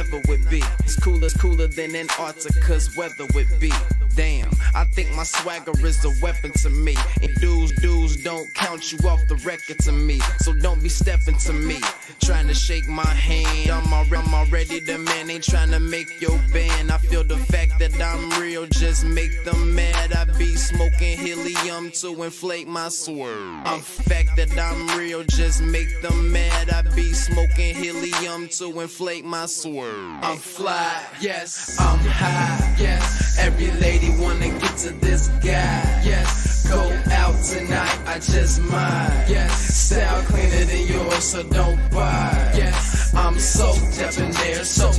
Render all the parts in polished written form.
whoever would be. It's cooler than Antarctica's weather would be. Damn, I think my swagger is a weapon to me. And dudes don't count you off the record to me. So don't be stepping to me, trying to shake my hand. I'm already the man, ain't trying to make your band. I feel the fact that I'm real, just make them mad. I be smoking helium to inflate my swerve. I'm fact that I'm real, just make them mad. I be smoking helium to inflate my swerve. I'm fly, yes, I'm high, yes. Every lady wanna get to this guy, yes. Go out tonight, I just might, yes. Style cleaner than yours, so don't buy, yes. I'm so debonair, so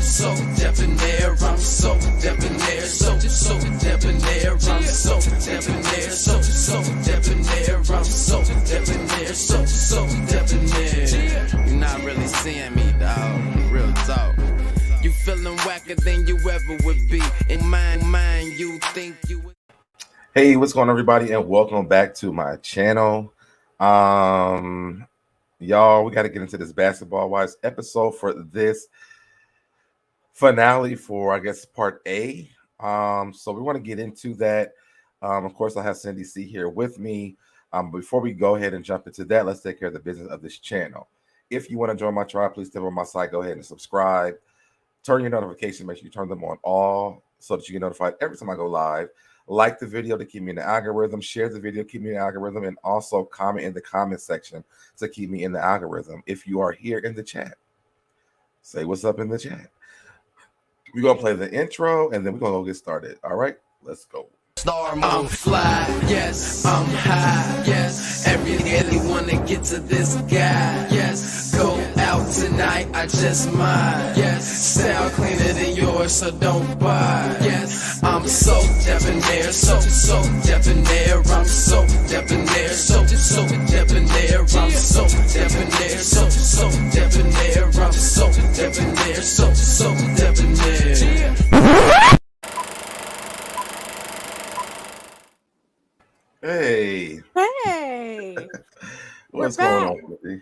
debonair. I'm so debonair, so debonair. I'm so debonair, so debonair. I'm so debonair, so debonair. You're not really seeing me, dog. Real talk. You feeling whacker than you ever would be. In mind, you think you would. Hey, what's going on, everybody, and welcome back to my channel. Y'all, we got to get into this Basketball Wives episode for this finale for, I guess, part A. So we want to get into that. Of course, I have Cindy C here with me. Before we go ahead and jump into that, let's take care of the business of this channel. If you want to join my tribe, please step on my side. Go ahead and subscribe. Turn your notifications. Make sure you turn them on all so that you get notified every time I go live. Like the video to keep me in the algorithm. Share the video, keep me in the algorithm. And also comment in the comment section to keep me in the algorithm. If you are here in the chat, say what's up in the chat. We're going to play the intro, and then we're going to go get started. All right, let's go. I'm fly, yes, I'm high, yes. Every lady wanna get to this guy, yes. Go out tonight, I just might, yes. Style cleaner than yours, so don't buy, yes. I'm so debonair, so debonair. I'm so debonair, so debonair. I'm so debonair, so debonair. I'm so debonair, so debonair. Hey. What's going on, Libby?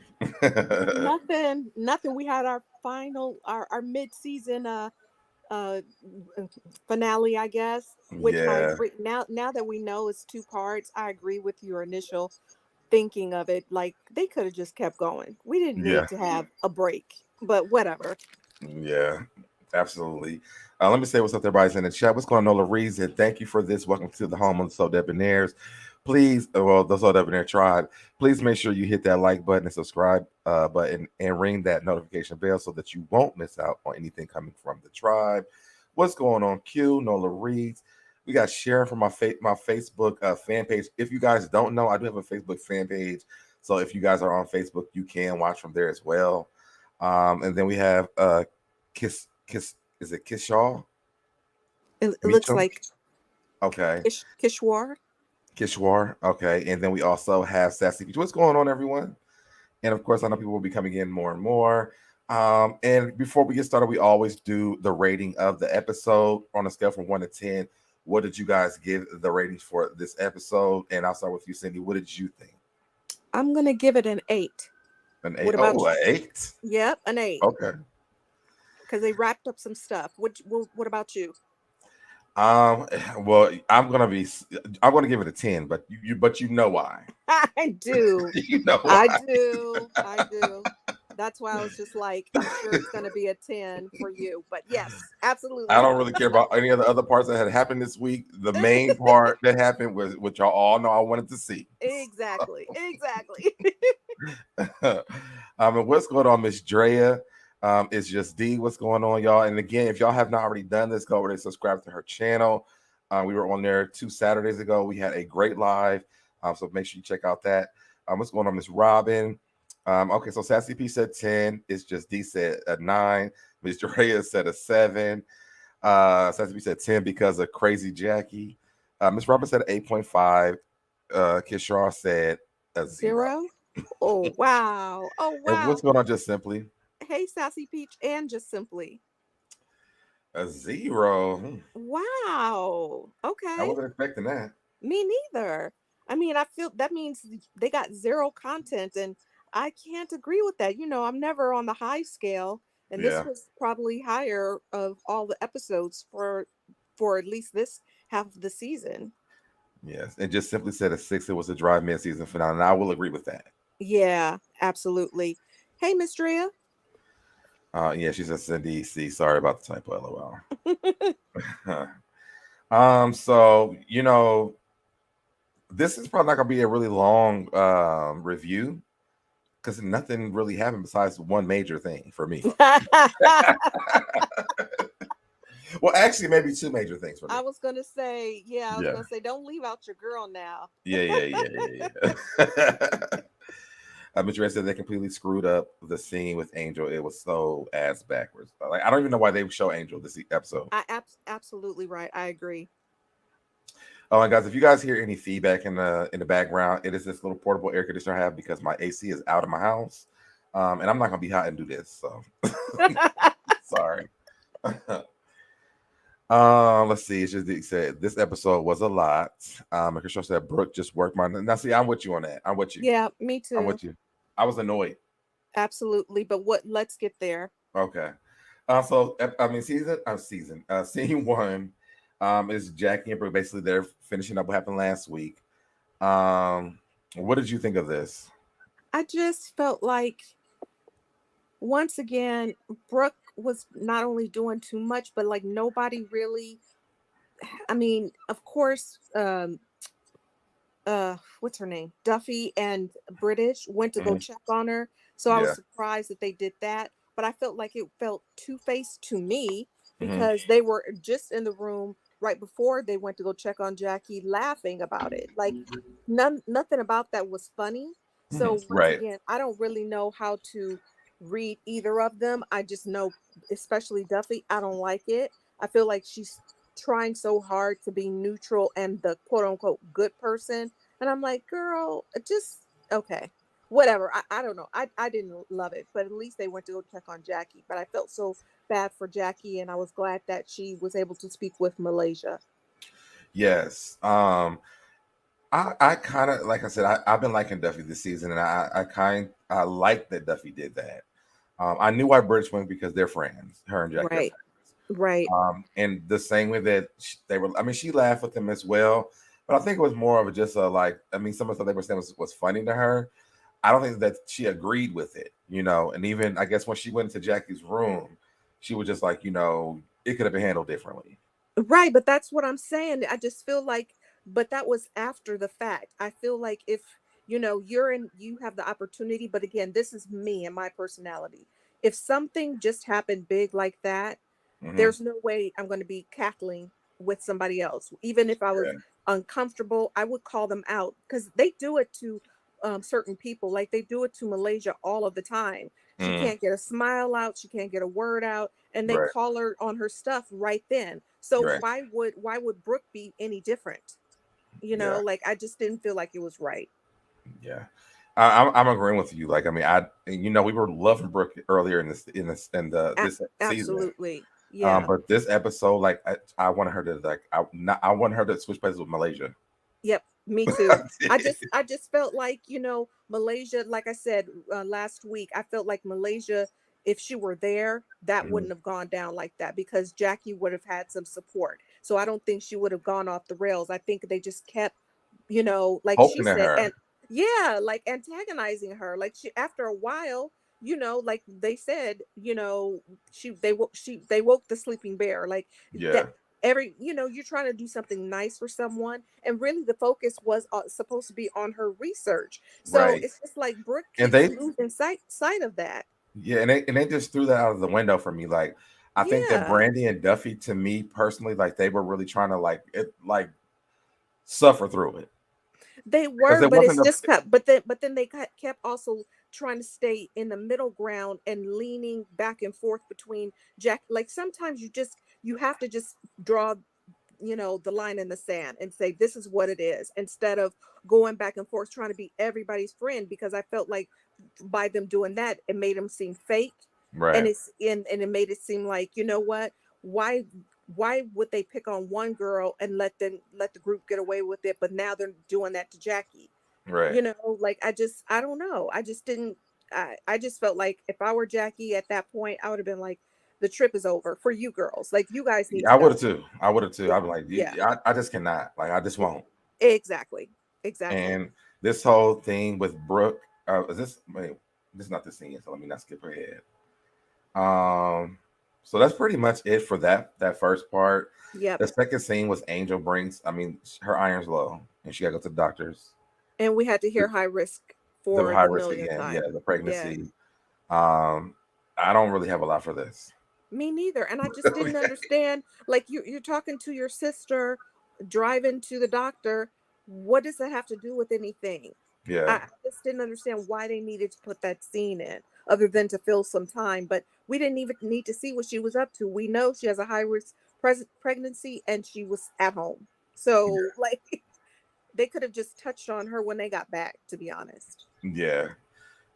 Nothing. We had our final, our mid-season finale, I guess. Which I agree. Now that we know it's 2 parts, I agree with your initial thinking of it. Like, they could have just kept going. We didn't need to have a break, but whatever. Yeah, absolutely. Let me say what's up to everybody's in the chat. What's going on, Nola Reads? And thank you for this. Welcome to the home of the SoDebNairs. Please, the SoDebNair tribe, please make sure you hit that like button and subscribe button and ring that notification bell so that you won't miss out on anything coming from the tribe. What's going on, Q? Nola Reads. We got Sharon from my Facebook fan page. If you guys don't know, I do have a Facebook fan page. So if you guys are on Facebook, you can watch from there as well. And then we have Kiss. Is it Kishal? It looks like okay. Kishwar. Okay. And then we also have Sassy Peach. What's going on, everyone? And of course, I know people will be coming in more and more. And before we get started, we always do the rating of the episode on a scale from 1 to 10. What did you guys give the ratings for this episode? And I'll start with you, Cindy. What did you think? I'm gonna give it an 8. An 8. An 8? Yep, an 8. Okay. Because they wrapped up some stuff. What about you? Well, I'm gonna give it a 10, but you know why. I do. You know why. I do. That's why I was just like, I'm sure it's gonna be a 10 for you. But yes, absolutely. I don't really care about any of the other parts that had happened this week. The main part that happened was what y'all all know I wanted to see. Exactly. And what's going on, Miss Drea? It's just D. What's going on, y'all? And again, if y'all have not already done this, go over there and subscribe to her channel. We were on there 2 Saturdays ago. We had a great live. So make sure you check out that. What's going on, Miss Robin? Okay, so Sassy P said 10. It's just D said a 9. Miss Drea said a 7. Sassy P said 10 because of Crazy Jackie. Miss Robin said 8.5. Kishar said a 0. Oh, wow. And what's going on, Just Simply? Hey, Sassy Peach and Just Simply. A 0. Wow. Okay. I wasn't expecting that. Me neither. I mean, I feel that means they got 0 content, and I can't agree with that. You know, I'm never on the high scale. And this Yeah. was probably higher of all the episodes for at least this half of the season. Yes. And just simply said at 6, it was a dry mid-season finale. And I will agree with that. Yeah, absolutely. Hey, Miss Drea. Yeah, she said Cindy C. Sorry about the typo, LOL. So this is probably not gonna be a really long review because nothing really happened besides one major thing for me. Well, actually, maybe two major things for me. I was gonna say, Yeah. don't leave out your girl now. Yeah. Madrid said they completely screwed up the scene with Angel. It was so ass backwards. Like, I don't even know why they would show Angel this episode. Absolutely right. I agree. Oh, and guys, if you guys hear any feedback in the background, it is this little portable air conditioner I have because my AC is out of my house, and I'm not gonna be hot and do this. So sorry. Let's see. It's just said this episode was a lot. Christian said Brooke just worked my. Now, see, I'm with you on that. I'm with you. Yeah, me too. I'm with you. I was annoyed. Absolutely, but let's get there. Okay. So I mean, scene one, is Jackie and Brooke. Basically, they're finishing up what happened last week. What did you think of this? I just felt like once again, Brooke was not only doing too much, but like nobody really. I mean, of course, what's her name? Duffy and British went to go check on her. So I was surprised that they did that. But I felt like it felt two-faced to me because they were just in the room right before they went to go check on Jackie, laughing about it. Like nothing about that was funny. So once again, I don't really know how to read either of them. I just know, especially Duffy, I don't like it. I feel like she's trying so hard to be neutral and the quote unquote good person. And I'm like, girl, just okay. Whatever. I don't know. I didn't love it, but at least they went to go check on Jackie. But I felt so bad for Jackie, and I was glad that she was able to speak with Malaysia. Yes. I kind of, like I said, I've been liking Duffy this season, and I like that Duffy did that. I knew why British went because they're friends. Her and Jackie. Right. And the same way that they were, I mean, she laughed with them as well, but I think it was more of just some of the stuff they were saying was funny to her. I don't think that she agreed with it, and even I guess when she went into Jackie's room, she was just like, it could have been handled differently. Right. But that's what I'm saying. I just feel like, but that was after the fact. I feel like if, you have the opportunity, but again, this is me and my personality. If something just happened big like that, there's no way I'm going to be cackling with somebody else. Even if I was uncomfortable, I would call them out because they do it to certain people. Like they do it to Malaysia all of the time. She can't get a smile out. She can't get a word out. And they call her on her stuff right then. So why would Brooke be any different? Like I just didn't feel like it was right. Yeah. I'm agreeing with you. Like, I mean, we were loving Brooke earlier in this season. Absolutely. Yeah. But this episode, like, I wanted her to I want her to switch places with Malaysia. Yep, me too. I just felt like, Malaysia, like I said last week, I felt like Malaysia, if she were there, that wouldn't have gone down like that because Jackie would have had some support. So I don't think she would have gone off the rails. I think they just kept, like Poking she said, her. and like antagonizing her. Like she, after a while, like they said, they woke the sleeping bear. Like that you're trying to do something nice for someone, and really the focus was supposed to be on her research. So it's just like Brooke keeps losing sight of that. Yeah, and they just threw that out of the window for me. Like, I think that Brandi and Duffy, to me personally, like they were really trying to suffer through it. They were, but it's just cut. But then they kept also trying to stay in the middle ground and leaning back and forth between Jack. Like sometimes you have to just draw, the line in the sand and say this is what it is, instead of going back and forth trying to be everybody's friend. Because I felt like by them doing that, it made them seem fake, and it made it seem like, what, why would they pick on one girl and let the group get away with it, but now they're doing that to Jackie? Right. Like I don't know. I just didn't I just felt like if I were Jackie at that point, I would have been like, the trip is over for you girls. Like, you guys need Yeah, to I go. would have too. I would have too. Yeah. I'd be like, Yeah. I just cannot. Like, I just won't. Exactly. Exactly. And this whole thing with Brooke, is this? Wait, this is not the scene. So let me not skip ahead. So that's pretty much it for that first part. Yep. The second scene was Angel brings. I mean, her iron's low, and she got to go to the doctors. And we had to hear high risk The for high the risk millionth again. time. Yeah, the Yeah. pregnancy. I don't really have a lot for this. Me neither. And I just didn't understand. Like, you're talking to your sister, driving to the doctor. What does that have to do with anything? Yeah. I just didn't understand why they needed to put that scene in, other than to fill some time. But we didn't even need to see what she was up to. We know she has a high risk pregnancy, and she was at home. So, like, they could have just touched on her when they got back, to be honest. Yeah.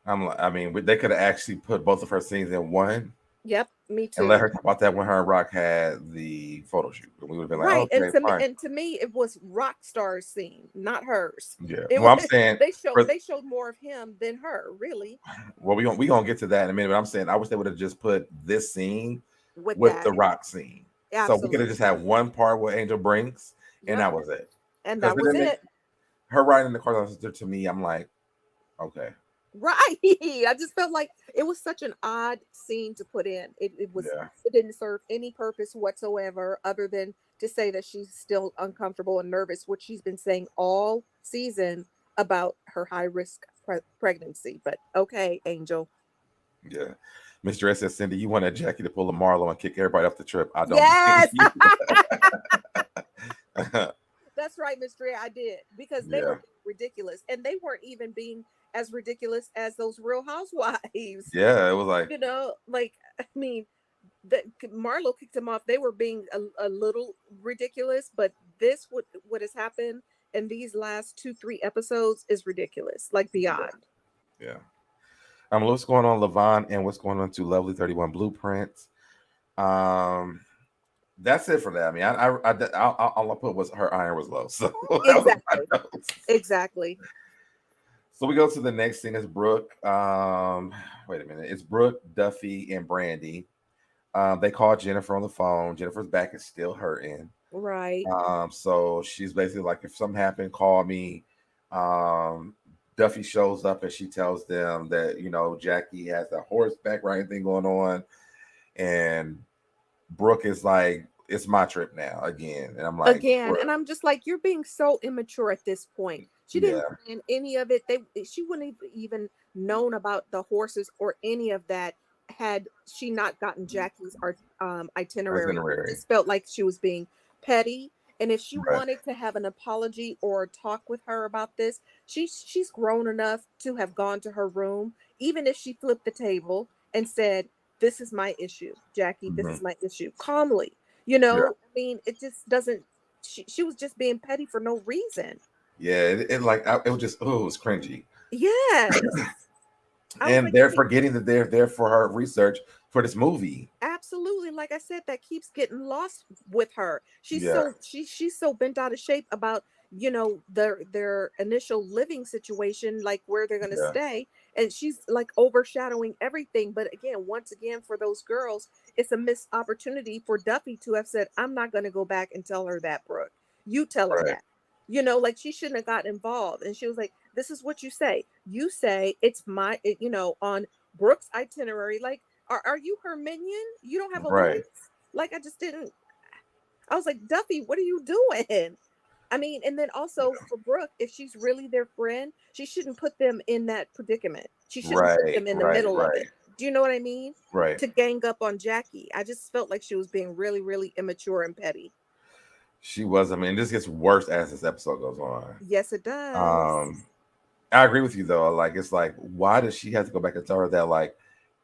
I mean, they could have actually put both of her scenes in one. Yep, me too. And let her talk about that when her and Rock had the photo shoot. And we would have been Right. like, okay, fine. And to me, it was Rockstar's scene, not hers. Yeah. It Well, was, I'm saying they showed more of him than her, really. Well, we gonna get to that in a minute. But I'm saying I wish they would have just put this scene with That. the Rock scene. Absolutely. So we could have just had one part with Angel Brinks, and that was it. And that was it. Her riding in the car to me, I'm like, okay. Right. I just felt like it was such an odd scene to put in. It didn't serve any purpose whatsoever, other than to say that she's still uncomfortable and nervous, which she's been saying all season about her high risk pregnancy. But okay, Angel. Yeah. Mr. S says, Cindy, you wanted Jackie to pull a Marlo and kick everybody off the trip. I don't. Yes. That's right, Mr. I did, because they were ridiculous, and they weren't even being as ridiculous as those Real Housewives. Yeah, it was like, like, I mean, Marlo kicked them off. They were being a little ridiculous, but this what has happened in these last 2-3 episodes is ridiculous, like beyond. Yeah. What's going on, Levon, and what's going on to Lovely 31 Blueprints? That's it for that. I mean, all I put was her iron was low. So exactly. So we go to the next scene. Is Brooke. Wait a minute. It's Brooke, Duffy, and Brandi. They call Jennifer on the phone. Jennifer's back is still hurting. Right. So she's basically like, if something happened, call me. Duffy shows up and she tells them that, Jackie has the horseback riding thing going on. And Brooke is like, it's my trip now again. And I'm like, and I'm just like, you're being so immature at this point. She didn't plan any of it. She wouldn't have even known about the horses or any of that had she not gotten Jackie's itinerary. It just felt like she was being petty. And if she wanted to have an apology or talk with her about this, she's grown enough to have gone to her room, even if she flipped the table and said, this is my issue, Jackie, this is my issue, calmly. I mean, it just doesn't, she was just being petty for no reason. Yeah, it was just, it was cringy. Yes. And they're forgetting that they're there for her research for this movie. Absolutely. Like I said, that keeps getting lost with her. She's so bent out of shape about, their initial living situation, like where they're going to stay. And she's like overshadowing everything. But once again, for those girls, it's a missed opportunity for Duffy to have said, I'm not going to go back and tell her that, Brooke. You tell her that. Like she shouldn't have got involved. And she was like, this is what you say. You say it's on Brooke's itinerary. Like, are you her minion? You don't have a voice? Like, I was like, Duffy, what are you doing? I mean, and then also for Brooke, if she's really their friend, she shouldn't put them in that predicament. She shouldn't put them in the middle of it. Do you know what I mean? Right. To gang up on Jackie. I just felt like she was being really, really immature and petty. She was. I mean, this gets worse as this episode goes on. Yes, it does. I agree with you though. Like, it's like, why does she have to go back and tell her that? Like,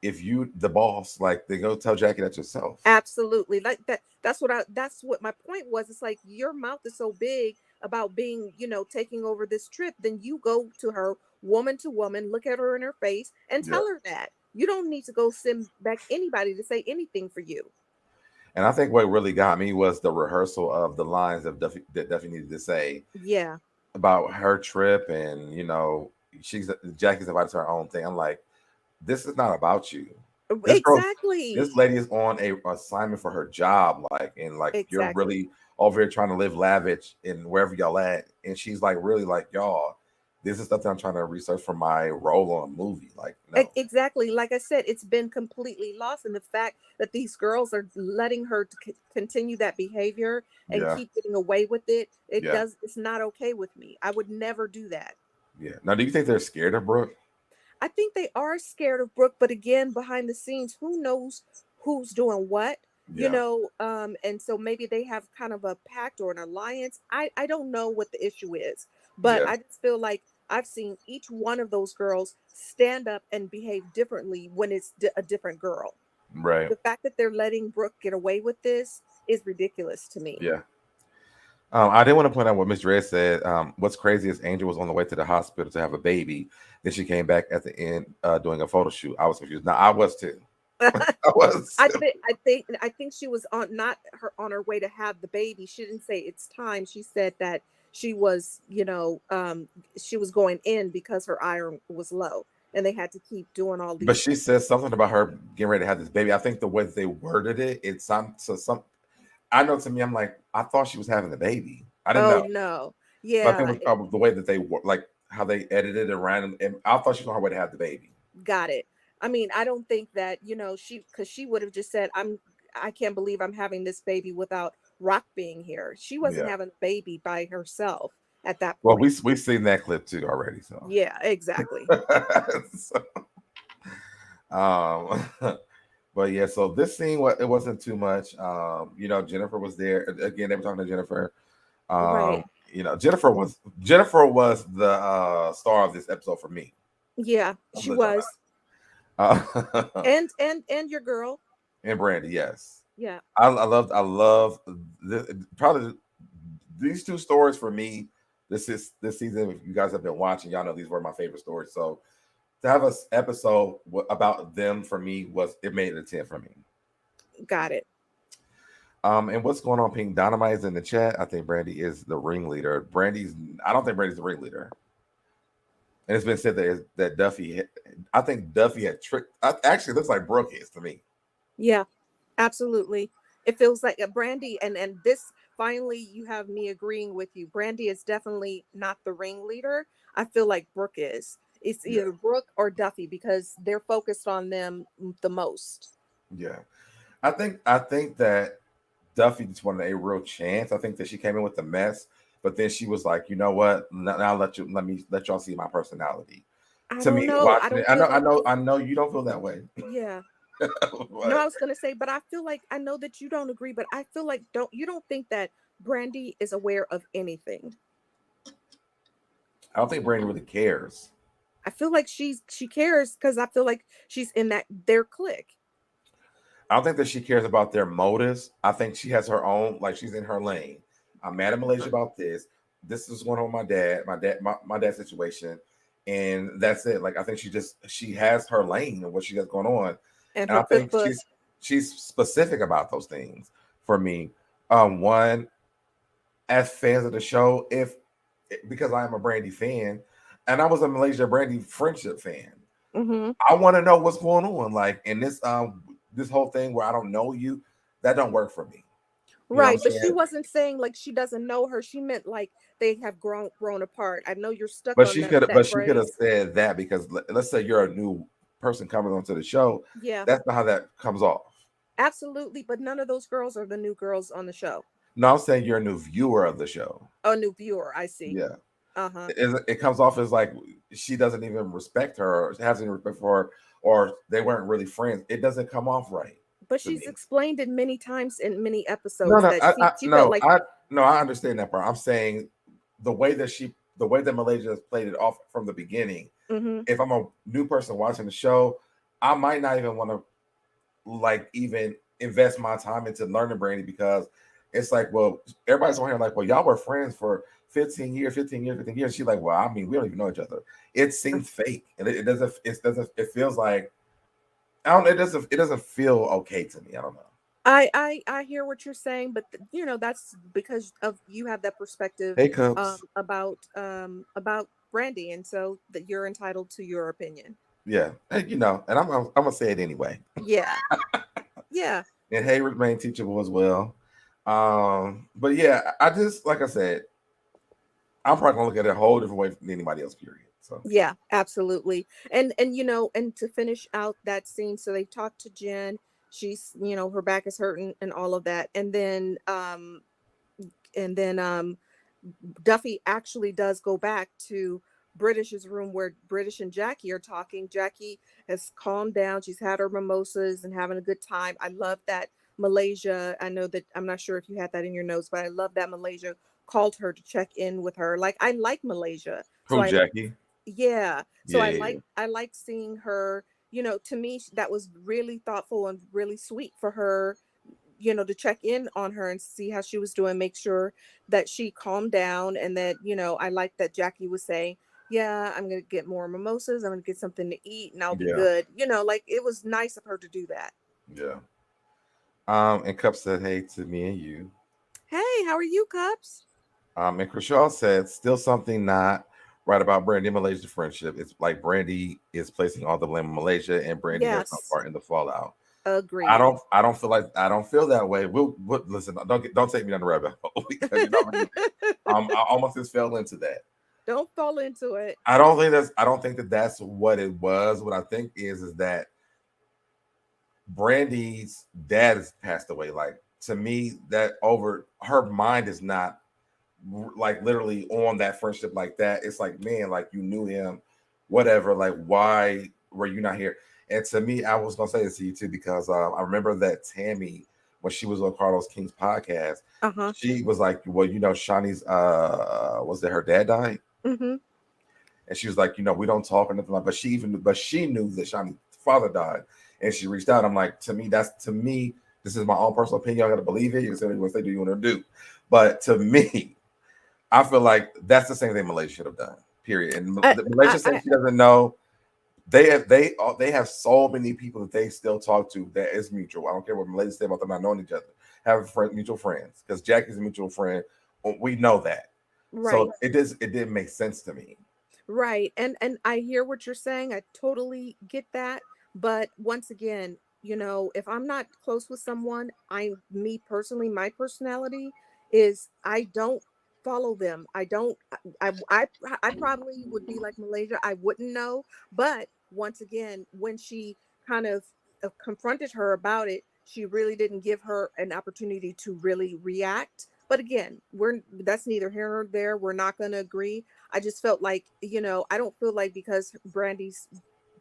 if you the boss, like, then go tell Jackie that yourself. Absolutely. Like that. That's what my point was. It's like, your mouth is so big about being, taking over this trip. Then you go to her woman to woman, look at her in her face, and tell her that. You don't need to go send back anybody to say anything for you. And I think what really got me was the rehearsal of the lines that Duffy needed to say. Yeah. About her trip, and Jackie's invited to her own thing. I'm like, this is not about you. This girl, this Exactly. lady is on a assignment for her job, like, and like you're Exactly. really over here trying to live lavish and wherever y'all at, and she's like really like y'all. This is stuff that I'm trying to research for my role on a movie. Like, no, Exactly. Like I said, it's been completely lost. And the fact that these girls are letting her to continue that behavior and yeah, keep getting away with it, yeah, it's not okay with me. I would never do that. yeah. Now, do you think they're scared of Brooke? I think they are scared of Brooke, but again, behind the scenes, who knows who's doing what, Yeah, and so maybe they have kind of a pact or an alliance. I don't know what the issue is, but yeah, I just feel like I've seen each one of those girls stand up and behave differently when it's a different girl. right, The fact that they're letting Brooke get away with this is ridiculous to me. yeah. I did want to point out what Miss Dredd said. What's crazy is Angel was on the way to the hospital to have a baby. Then she came back at the end doing a photo shoot. I was confused. Now I was too. I was. I think she was on not her on her way to have the baby. She didn't say it's time. She said that she was, she was going in because her iron was low and they had to keep doing all But these. she says something about her getting ready to have this baby. I think the way that they worded it, it's some. I know to me, I'm like, I thought she was having the baby. I didn't Oh know, no. but I think Yeah, it was probably the way that they like how they edited it around, and I thought she was on her way to have the baby. got it. I mean, I don't think that, cuz she would have just said I can't believe I'm having this baby without Rock being here. She wasn't Yeah. having a baby by herself at that Well, point. we've seen that clip too already. So, Yeah, exactly. so, um, but yeah. So this scene, it wasn't too much. Jennifer was there again. They were talking to Jennifer. Right. Jennifer was the star of this episode for me. Yeah, I'm she gonna let y'all was. know. And your girl. And Brandi, yes. Yeah. I love probably these two stories for me. This season. If you guys have been watching, y'all know these were my favorite stories. So to have an episode about them for me it made it a 10 for me. Got it. And what's going on? Pink Dynamite is in the chat. I think Brandi is the ringleader. I don't think Brandi's the ringleader. And it's been said that Duffy. I think Duffy had tricked. Actually, it looks like Brooke is to me. Yeah, absolutely. It feels like a Brandi, and this finally you have me agreeing with you. Brandi is definitely not the ringleader. I feel like Brooke is. It's Yeah, either Brooke or Duffy because they're focused on them the most. yeah. I think that Duffy just wanted a real chance. I think that she came in with the mess, but then she was like, you know what? Now let me let y'all see my personality. I To don't me, know. I watching it, don't feel like I know you don't feel that way. yeah. No, I But was gonna say, but I feel like I know that you don't agree, but I feel like don't think that Brandi is aware of anything. I don't think Brandon really cares. I feel like she cares because I feel like she's in their clique. I don't think that she cares about their motives. I think she has her own, like she's in her lane. I'm mad at Malaysia about this. This is going on with my dad's situation, and that's it. Like I think she has her lane and what she has going on, And and her I think cookbook. she's specific about those things. For me, one as fans of the show, if because I am a Brandi fan, and I was a Malaysia Brandi friendship fan. Mm-hmm. I want to know what's going on. Like in this whole thing where I don't know you, that don't work for me. You know what I'm Right, but she saying? wasn't saying like she doesn't know her. She meant like they have grown apart. I know you're stuck But on but that she could have phrase. said that because let's say you're a new person coming onto the show. Yeah, That's not how that comes off. absolutely. But none of those girls are the new girls on the show. No, I'm saying you're a new viewer of the show. A new viewer, I see. Yeah. Uh-huh. It comes off as like she doesn't even respect her or has any respect for her, or they weren't really friends. It doesn't come off right But to she's me. explained it many times in many No, episodes no, that I she felt like no, I understand that part. I'm saying the way that Malaysia has played it off from the beginning. mm-hmm. If I'm a new person watching the show, I might not even want to like even invest my time into learning Brandi because it's like, well, everybody's on here like, well, y'all were friends for 15 years, 15 years, 15 years. She's like, well, I mean, we don't even know each other. It seems fake, and it feels like I don't. It doesn't feel okay to me. I don't know. I hear what you're saying, but that's because of you have that perspective Hey, Cubs. about Brandi, and so that you're entitled to your opinion. Yeah, and and I'm gonna say it anyway. Yeah. Yeah. And hey, remain teachable as well. But yeah, I just like I said, I'm probably gonna look at it a whole different way than anybody else. Period. So Yeah, absolutely. And and to finish out that scene, so they talked to Jen. She's, her back is hurting and all of that. And then Duffy actually does go back to British's room where British and Jackie are talking. Jackie has calmed down. She's had her mimosas and having a good time. I love that Malaysia. I know that I'm not sure if you had that in your notes, but I love that Malaysia called her to check in with her. Like I like Malaysia. So who, I Jackie? yeah. So Yeah, I yeah, like yeah. I like seeing her, to me that was really thoughtful and really sweet for her, to check in on her and see how she was doing, make sure that she calmed down and that, I like that Jackie was saying, yeah, I'm going to get more mimosas, I'm going to get something to eat and I'll be Yeah, good. Like it was nice of her to do that. yeah. And Cup said hey to me and you. Hey, how are you, Cups? And Kershaw said, still something not right about Brandi and Malaysia's friendship. It's like Brandi is placing all the blame on Malaysia, and Brandi has no Yes, part in the fallout. agreed. I don't feel that way. We'll listen. Don't take me down the rabbit hole because I almost just fell into that. Don't fall into it. I don't think that that's what it was. What I think is that Brandy's dad has passed away. Like to me, that over her mind is not like literally on that friendship like that. It's like, man, like you knew him, whatever. Like, why were you not here? And to me, I was gonna say this to you too because I remember that Tami, when she was on Carlos King's podcast, Uh-huh. she was like, well, Shaunie's was it her dad died? Mm-hmm. And she was like, we don't talk or nothing like. But she knew that Shaunie's father died, and she reached out. I'm like, to me, this is my own personal opinion. I got to believe it. You can say what they do, you want to do. But to me, I feel like that's the same thing Malaysia should have done. Period. And Malaysia says she doesn't know. They have so many people that they still talk to that is mutual. I don't care what Malaysia say about them not knowing each other. Have mutual friends because Jackie's a mutual friend. We know that. Right. So it didn't make sense to me. Right. And I hear what you're saying. I totally get that. But once again, if I'm not close with someone, me personally, my personality is I don't follow them. I don't I probably would be like Malaysia. I wouldn't know. But once again, when she kind of confronted her about it, she really didn't give her an opportunity to really react. But again, that's neither here nor there. We're not going to agree. I just felt like, I don't feel like because Brandy's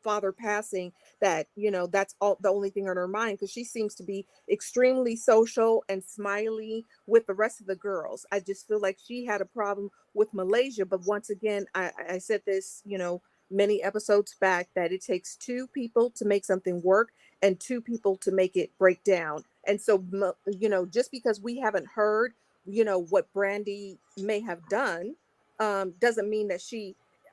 father passing that, that's all the only thing on her mind because she seems to be extremely social and smiley with the rest of the girls. I just feel like she had a problem with Malaysia. But once again, I said this, many episodes back that it takes two people to make something work and two people to make it break down. And so, just because we haven't heard, what Brandy may have done, doesn't mean that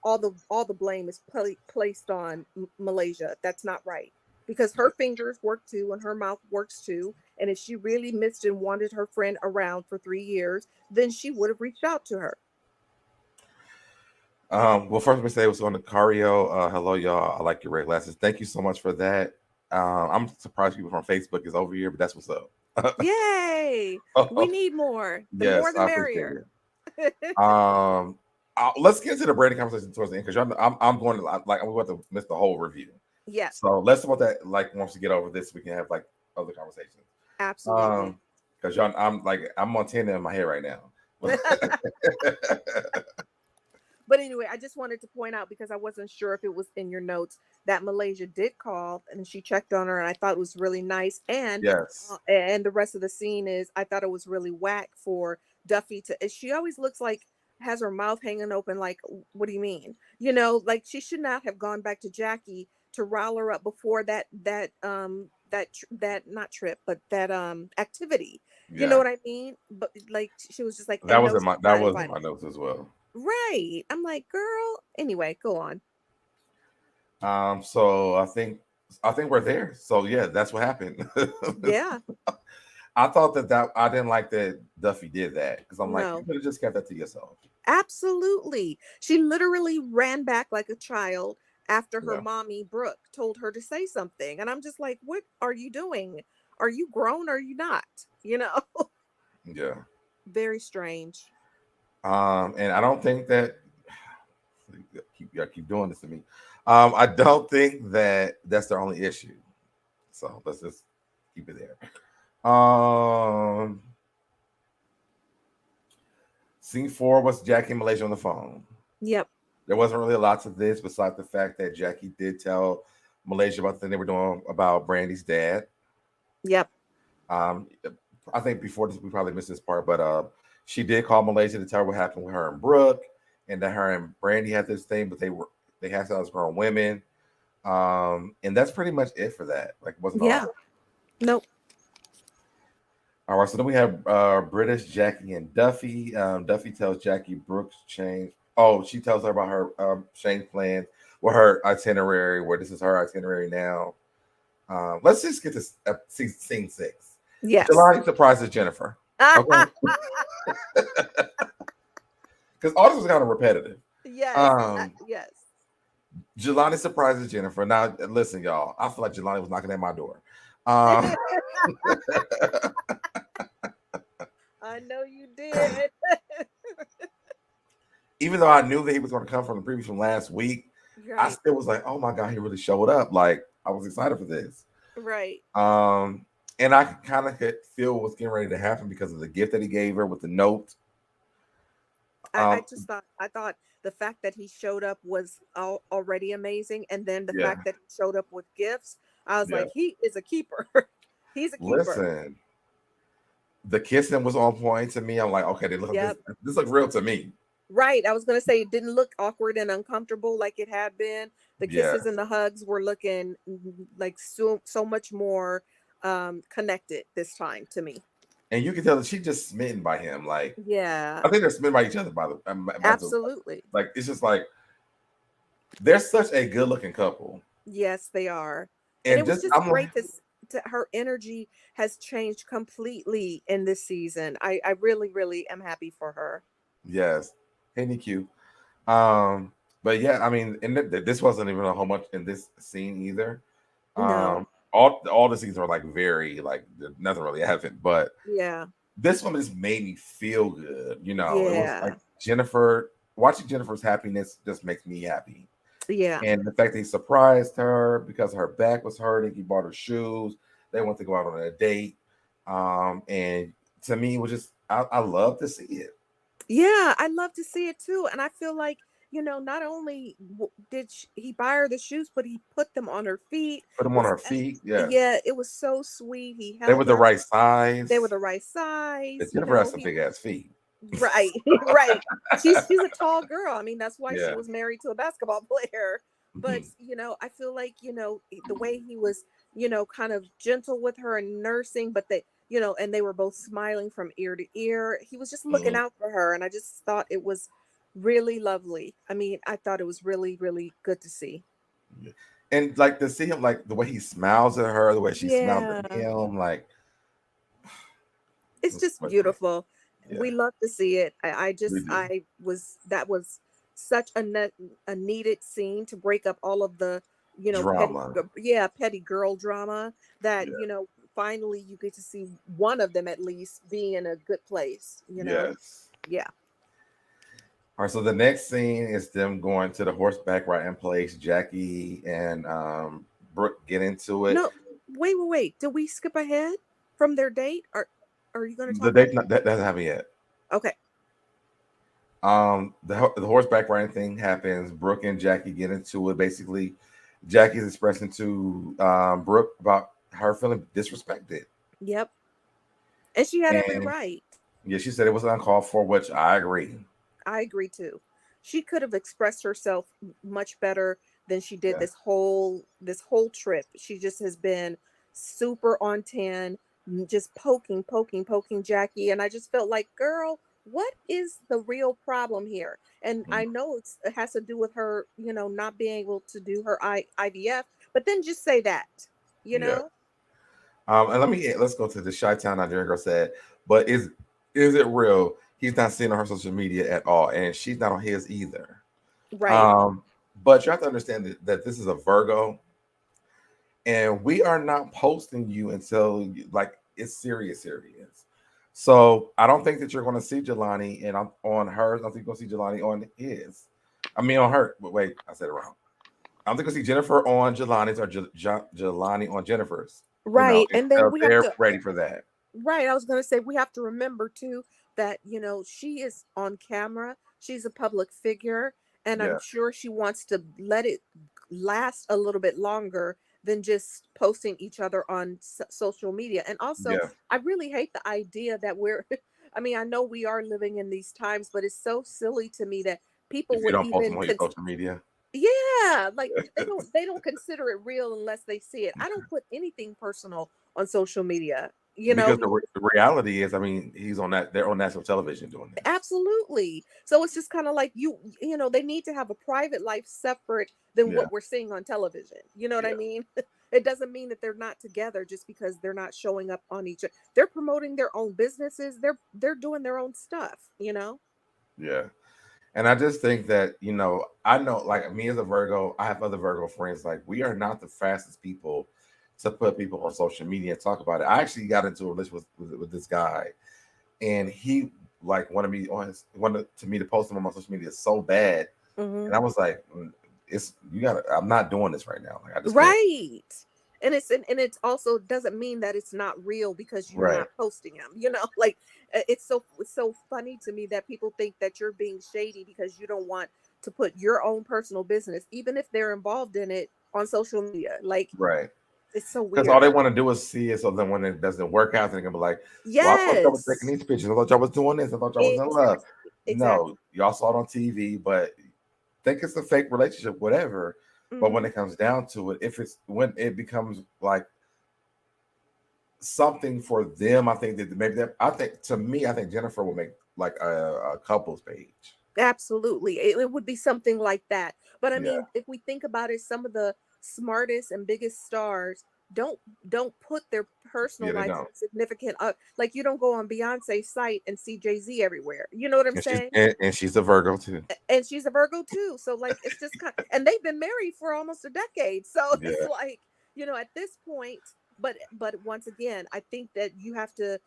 all the blame is placed on Malaysia. That's not right because her fingers work too and her mouth works too. And if she really missed and wanted her friend around for 3 years, then she would have reached out to her. Well, first let me say what's on the Cario. Hello, y'all. I like your red glasses. Thank you so much for that. I'm surprised people from Facebook is over here, but that's what's up. Yay! We need more. The more Yes, the I appreciate merrier. it. Let's get to the Brady conversation towards the end because I'm going to I'm going to miss the whole review. Yes, So let's about that. Like once we get over this, we can have like other conversations. absolutely. Because y'all, I'm Montana in my head right now. But anyway, I just wanted to point out because I wasn't sure if it was in your notes that Malaysia did call and she checked on her, and I thought it was really nice. Yes. And the rest of the scene is I thought it was really whack for Duffy to. She always looks like has her mouth hanging open. Like, what do you mean? Like she should not have gone back to Jackie to rile her up before that not trip, but that activity. You know Yeah. what I mean? But like she was just like, That and was no, in my she's that not was in my invited. notes as well. Right. I'm like, girl. Anyway, go on. So I think we're there. So yeah, that's what happened. Yeah. I thought that I didn't like that Duffy did that because I'm like, you No. could have just kept that to yourself. Absolutely. She literally ran back like a child after her mommy, Brooke, told her to say something. And I'm just like, what are you doing? Are you grown? Or are you not? Yeah. Very strange. And I don't think that keep doing this to me. I don't think that that's their only issue. So let's just keep it there. Scene 4 was Jackie and Malaysia on the phone. Yep. There wasn't really a lot to this besides the fact that Jackie did tell Malaysia about the thing they were doing about Brandi's dad. Yep. I think before this we probably missed this part, but she did call Malaysia to tell her what happened with her and Brooke, and that her and Brandi had this thing, but they had to as grown women. And that's pretty much it for that. Like, wasn't all. Nope. All right, so then we have British, Jackie, and Duffy. Duffy tells Jackie Brooke's change. Oh, she tells her about her change plans, or her itinerary, where this is her itinerary now. Let's just get to scene 6. Yes. Jelani surprises Jennifer. Okay. Because all this was kind of repetitive. Yes. Yes. Jelani surprises Jennifer. Now, listen, y'all. I feel like Jelani was knocking at my door. I know you did. Even though I knew that he was going to come from the preview from last week, right. I still was like, oh my God, he really showed up. Like, I was excited for this. Right. And I kind of could feel what's getting ready to happen because of the gift that he gave her with the note. I thought the fact that he showed up was already amazing. And then the fact that he showed up with gifts, I was like, he is a keeper. He's a keeper. Listen, the kissing was on point to me. I'm like, okay, this looks real to me. Right. I was going to say it didn't look awkward and uncomfortable like it had been. The kisses and the hugs were looking like so much more connected this time to me. And you can tell that she's just smitten by him. Like, yeah, I think they're smitten by each other. Absolutely. Like, it's just like they're such a good-looking couple. Yes, they are. And it was just great to her energy has changed completely in this season. I really, really am happy for her. Yes. Hey, NQ. But yeah, I mean, and this wasn't even a whole much in this scene either. No. All the scenes are like very like nothing really happened, but this one just made me feel good. It was like watching Jennifer's happiness just makes me happy. Yeah. And the fact that he surprised her because her back was hurting, he bought her shoes, they went to go out on a date. And to me, it was just I love to see it. Yeah, I love to see it too. And I feel like, not only did he buy her the shoes, but he put them on her feet. Put them on her feet. Yeah. Yeah, it was so sweet. They were the right size. They were the right size. Jennifer has some big ass feet. Right, right. She's a tall girl. I mean, that's why she was married to a basketball player. But, I feel like, the way he was, kind of gentle with her and nursing, but they, and they were both smiling from ear to ear. He was just looking out for her. And I just thought it was really lovely. I mean, I thought it was really, really good to see. And like to see him, like the way he smiles at her, the way she smiles at him, like it's just beautiful. Yeah. We love to see it. That was such a needed scene to break up all of the, drama. Petty girl drama that, finally you get to see one of them at least be in a good place, Yes. Yeah. All right, so the next scene is them going to the horseback riding place. Jackie and Brooke get into it. No, wait. Did we skip ahead from their date? Or are you going to talk? The date that hasn't happened yet. Okay. The horseback riding thing happens. Brooke and Jackie get into it. Basically, Jackie's expressing to Brooke about her feeling disrespected. Yep. And she had every right. Yeah, she said it was uncalled for, which I agree. I agree too. She could have expressed herself much better than she did this whole trip. She just has been super on 10, just poking Jackie. And I just felt like, girl, what is the real problem here? And I know it has to do with her, not being able to do her IVF, but then just say that, know? And let's go to the Chi-Town Nigerian girl said, but is it real? He's not seeing on her social media at all, and she's not on his either. Right. But you have to understand that this is a Virgo, and we are not posting you until like it's serious. So I don't think that you're going to see Jelani and I'm on hers. I don't think you're going to see Jelani on his. I mean on her. But wait, I said it wrong. I don't think you'll see Jennifer on Jelani's or Jelani on Jennifer's. Right. And then Until we have they're to, ready for that. right. I was going to say, we have to remember too that, she is on camera. She's a public figure. And I'm Yeah. sure she wants to let it last a little bit longer than just posting each other on social media. And also, Yeah. I really hate the idea that I mean, I know we are living in these times, but it's so silly to me that people If you would don't post even them on your social media. yeah, like they don't consider it real unless they see it. I don't put anything personal on social media, Because the reality is, I mean, he's on that. They're on national television doing this. Absolutely. So it's just kind of like they need to have a private life separate than Yeah. what we're seeing on television. You know what I Yeah. mean? It doesn't mean that they're not together just because they're not showing up on each other. They're promoting their own businesses. They're doing their own stuff. Yeah. And I just think that, I know, like me as a Virgo, I have other Virgo friends. Like, we are not the fastest people to put people on social media and talk about it. I actually got into a relationship with this guy, and he like wanted to me to post him on my social media so bad, and I was like, I'm not doing this right now. Like, I just can't. Right. And it's also doesn't mean that it's not real because you're Right. not posting them. Like it's so funny to me that people think that you're being shady because you don't want to put your own personal business, even if they're involved in it, on social media. Like, Right. it's so Because all weird. they want to do is see it. So then when it doesn't work out, they're gonna be like, "Well, I thought y'all was taking Yes. these pictures. I thought y'all was doing this. I thought y'all was in love." Exactly. No, Exactly. y'all saw it on TV, but think it's a fake relationship, whatever. But when Hmm. it comes down to it, when it becomes like something for them, I think that maybe that I think Jennifer will make like a couples page. Absolutely. It would be something like that. But I Yeah, mean, if we think about it, some of the smartest and biggest stars don't don't put their personal yeah, they lives don't. and significant like, you don't go on Beyonce's site and see Jay-Z everywhere. You know what I'm And she's saying? and she's a Virgo too. And she's a Virgo too. So like, it's just and they've been married for almost a decade. So it's Yeah, like, at this point, but once again, I think that you have to,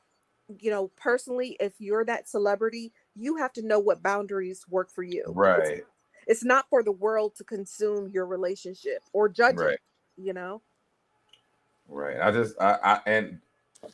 personally, if you're that celebrity, you have to know what boundaries work for you. right, It's not for the world to consume your relationship or judge right, it, you know? right. I and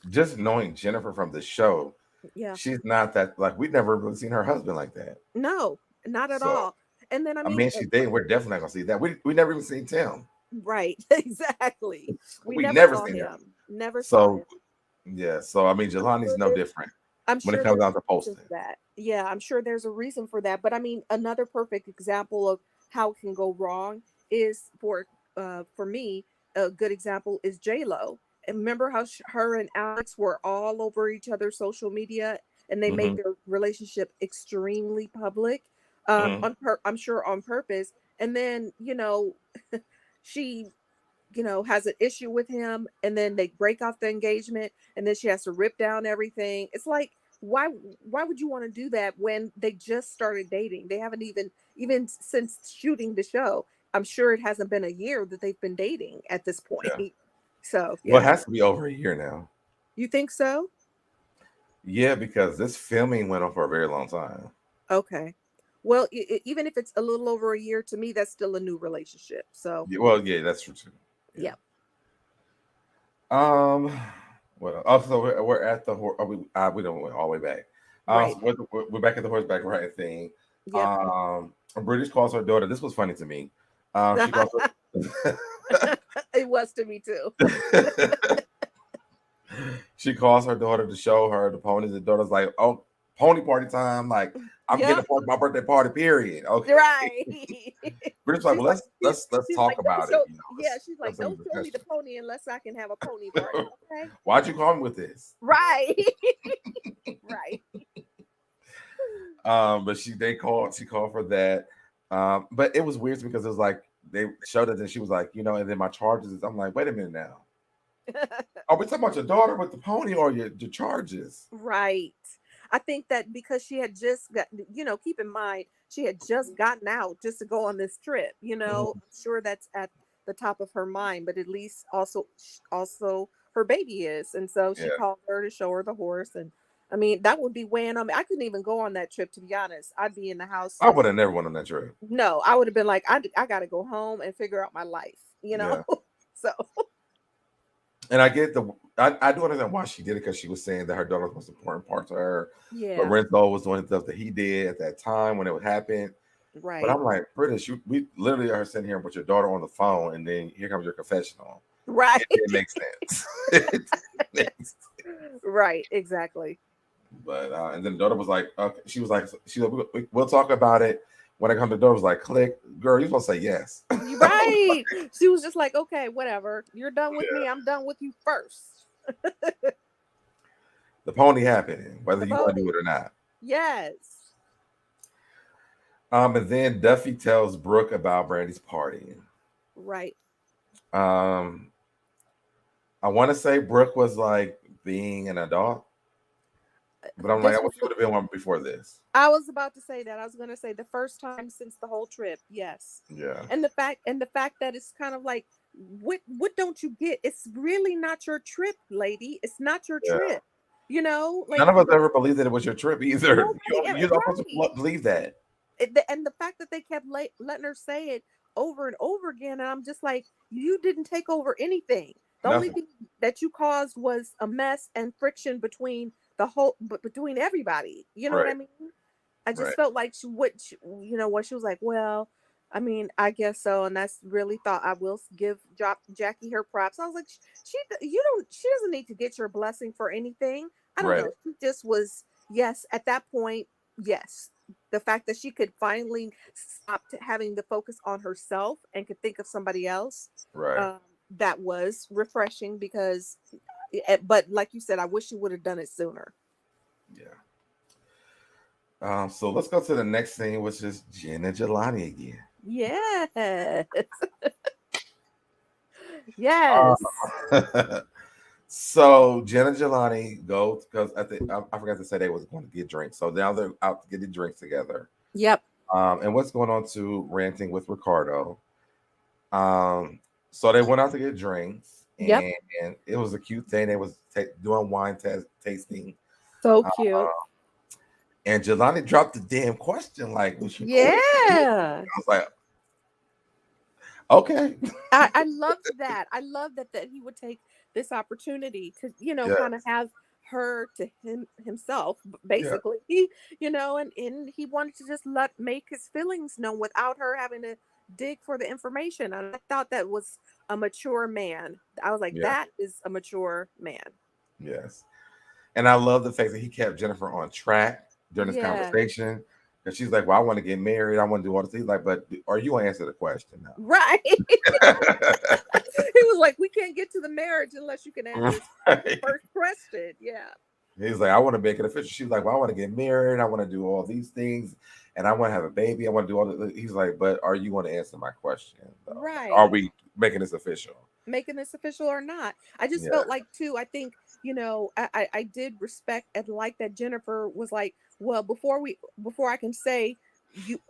just knowing Jennifer from the show, Yeah. she's not that like we've never really seen her husband like that. No, not at So all. And then I I mean, mean, she's dating. We're definitely not gonna see that. We never even seen Tim. right, exactly. We We never never saw seen him. him. Never saw him. So yeah. So I mean, I'm Jelani's sure no there's different I'm when it sure comes there's down to a reason posting. for that. Yeah, I'm sure there's a reason for that. But I mean, another perfect example of how it can go wrong is for me, a good example is J Lo. And remember how her and Alex were all over each other's social media, and they made Hmm. their relationship extremely public, Hmm. I'm sure on purpose. And then, she, has an issue with him, and then they break off the engagement, and then she has to rip down everything. It's like, why would you want to do that when they just started dating? They haven't even since shooting the show. I'm sure it hasn't been a year that they've been dating at this point. Yeah. So, Well, it yeah. has to be over a year now. You think so? Yeah, because this filming went on for a very long time. Okay. Well, even if it's a little over a year, to me, that's still a new relationship. So, Yeah, well, yeah, that's true too. Yeah. yeah. Um. Well, also we're at the horse. We don't went all the way back. Right. So we're back at the horseback riding thing. Yep. British calls her daughter. This was funny to me. She calls her. It was to me too. She calls her daughter to show her the ponies. The daughter's like, "Oh, pony party time! Like, I'm getting Yep. a part of my birthday party. Period." Okay. Right. British like, She's well, like, let's she's talk like, don't about it. show. You know, Yeah, she's like, let's bring don't the show me the discussion. pony unless I can have a pony party. Okay. Why'd you call me with this? Right. Right. But she called for that. But it was weird because it was like they showed it and she was like, and then my charges is I'm like, wait a minute now. Are we talking about your daughter with the pony or your charges? Right. I think that because she had just got, keep in mind, she had just gotten out just to go on this trip, Mhm. I'm sure that's at the top of her mind, but at least also her baby is. And so she Yeah. called her to show her the horse. And I mean, that would be weighing on me. I couldn't even go on that trip, to be honest. I'd be in the house. I would have never went on that trip. No, I would have been like, I got to go home and figure out my life, Yeah. So, And I get I do understand why she did it, because she was saying that her daughter was the most important part to her. yeah, Lorenzo was doing stuff that he did at that time when it would happen. But right, I'm like, British, we literally are sitting here with your daughter on the phone, and then here comes your confessional. right, It didn't make sense. It didn't make sense. right, exactly. But and then the daughter was like, okay, she was like, we'll talk about it when I come to the door. Was like, click, girl, you're supposed to say yes. Right. She was just like, okay, whatever. You're done with Yeah. me. I'm done with you first. The pony happening, whether The you want to pony. do it or not. Yes. And then Duffy tells Brooke about Brandi's party. Right. Um, I want to say Brooke was like being an adult, but I'm like, I This wish was she would have been one before this. I was about to say that. I was going to say the first time since the whole trip. Yes. Yeah. And the fact that it's kind of like, what don't you get? It's really not your trip, lady. It's not your Yeah. trip. None of us ever believed that it was your trip either. nobody, You're not right. supposed to believe that. And the fact that they kept letting her say it over and over again, and I'm just like, you didn't take over anything. The only Nothing. thing that you caused was a mess and friction between between everybody. You know what I Right. mean? I just Right. felt like what she was like, well, I mean, I guess so. And that's really thought I will give Jackie her props. I was like, she doesn't need to get your blessing for anything. I don't Right. know. She just was, yes, at that point, yes. The fact that she could finally stop having the focus on herself and could think of somebody else, Right. that was refreshing because, but like you said, I wish she would have done it sooner. Yeah. So let's go to the next thing, which is Jen and Jelani again. Yes. Yes. So Jen and Jelani go, because I forgot to say they was going to get drinks. So now they're out to get the drinks together. Yep. And what's going on to ranting with Ricardo? So they went out to get drinks, Yep. and it was a cute thing. They was doing wine tasting. So cute. And Jelani dropped the damn question, like, "Was you cool?" Yeah. I was like, okay. I loved that. I love that he would take this opportunity to, Yeah. kind of have her to himself, Yeah. basically. And he wanted to just make his feelings known without her having to dig for the information. And I thought that was a mature man. I was like, Yeah. that is a mature man. Yes. And I love the fact that he kept Jennifer on track during this Yeah. conversation. Because she's like, well, I want to get married. I want to do all this. He's like, but are you going to answer the question now? Right. He was like, we can't get to the marriage unless you can answer the first question. Yeah. He's like, I want to make it official. She's like, well, I want to get married. I want to do all these things. And I want to have a baby. I want to do all this. He's like, but are you going to answer my question? Though? Right. Are we making this official? Making this official or not? I just felt like, too, I think, I did respect and like that Jennifer was like, well, before I can say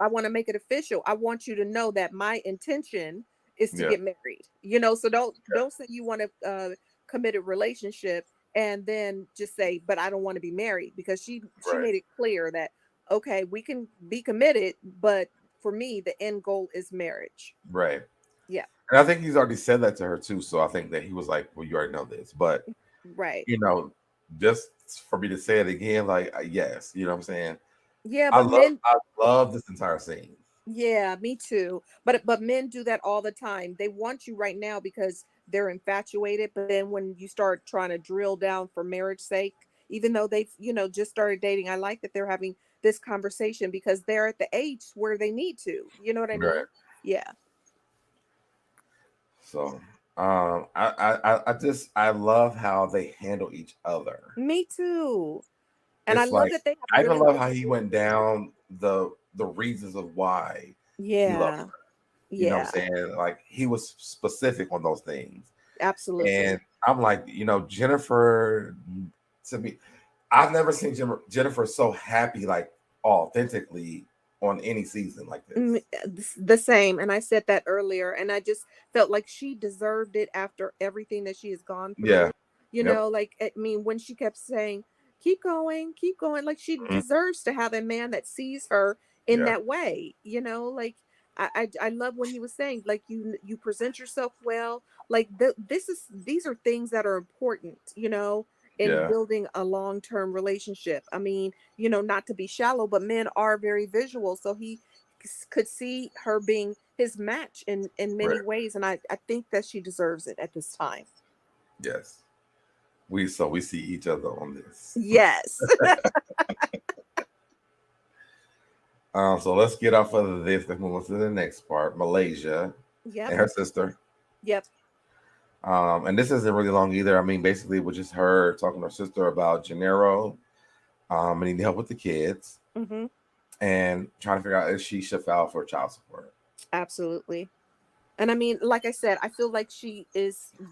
I want to make it official, I want you to know that my intention is to get married, so don't say you want a committed relationship and then just say, but I don't want to be married, because she made it clear that, okay, we can be committed, but for me, the end goal is marriage. Right. Yeah. And I think he's already said that to her too. So I think that he was like, well, you already know this, but right. Just for me to say it again, like, yes, you know what I'm saying? Yeah. I But love this entire scene. Yeah, me too. But men do that all the time. They want you right now because they're infatuated, but then when you start trying to drill down for marriage sake, even though they've, just started dating, I like that they're having this conversation because they're at the age where they need to. You know what I mean? Right. Yeah. So I love how they handle each other. Me too. And It's I love like, that they have I really even love how he went down the reasons of why he loved her. You know what I'm saying? Like, he was specific on those things. Absolutely. And I'm like, Jennifer, to me, I've never seen Jennifer so happy, like authentically on any season like this. The same. And I said that earlier. And I just felt like she deserved it after everything that she has gone Yeah. through. You Yep. know, like, I mean, when she kept saying, keep going, like she deserves to have a man that sees her in that way. You know, like I love when he was saying, like, you present yourself well. Like these are things that are important, you know, in building a long-term relationship. I mean, you know, not to be shallow, but men are very visual. So he could see her being his match in many ways. And I think that she deserves it at this time. Yes. We see each other on this. Yes. So let's get off of this and move on to the next part. Malaysia and her sister. Yep. And this isn't really long either. I mean, basically, it was just her talking to her sister about Gennaro, and needing help with the kids, and trying to figure out if she should file for child support. Absolutely. And I mean, like I said, I feel like she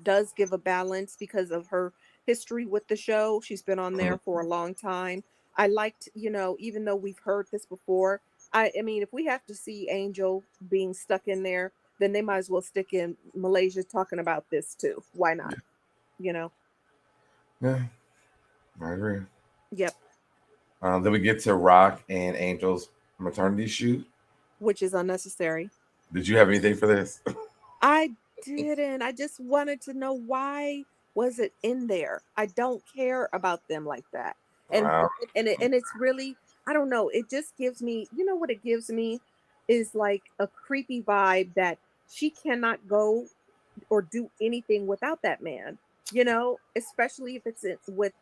does give a balance because of her history with the show. She's been on there for a long time. I liked, you know, even though we've heard this before, I mean, if we have to see Angel being stuck in there, then they might as well stick in Malaysia talking about this too. Why not? You know? Yeah, I agree. Yep. Then we get to Rock and Angel's maternity shoot, which is unnecessary. Did you have anything for this? I didn't. I just wanted to know, why was it in there? I don't care about them like that. And Wow. and it's really, I don't know, it just gives me, you know what it gives me is like a creepy vibe that she cannot go or do anything without that man, you know, especially if it's with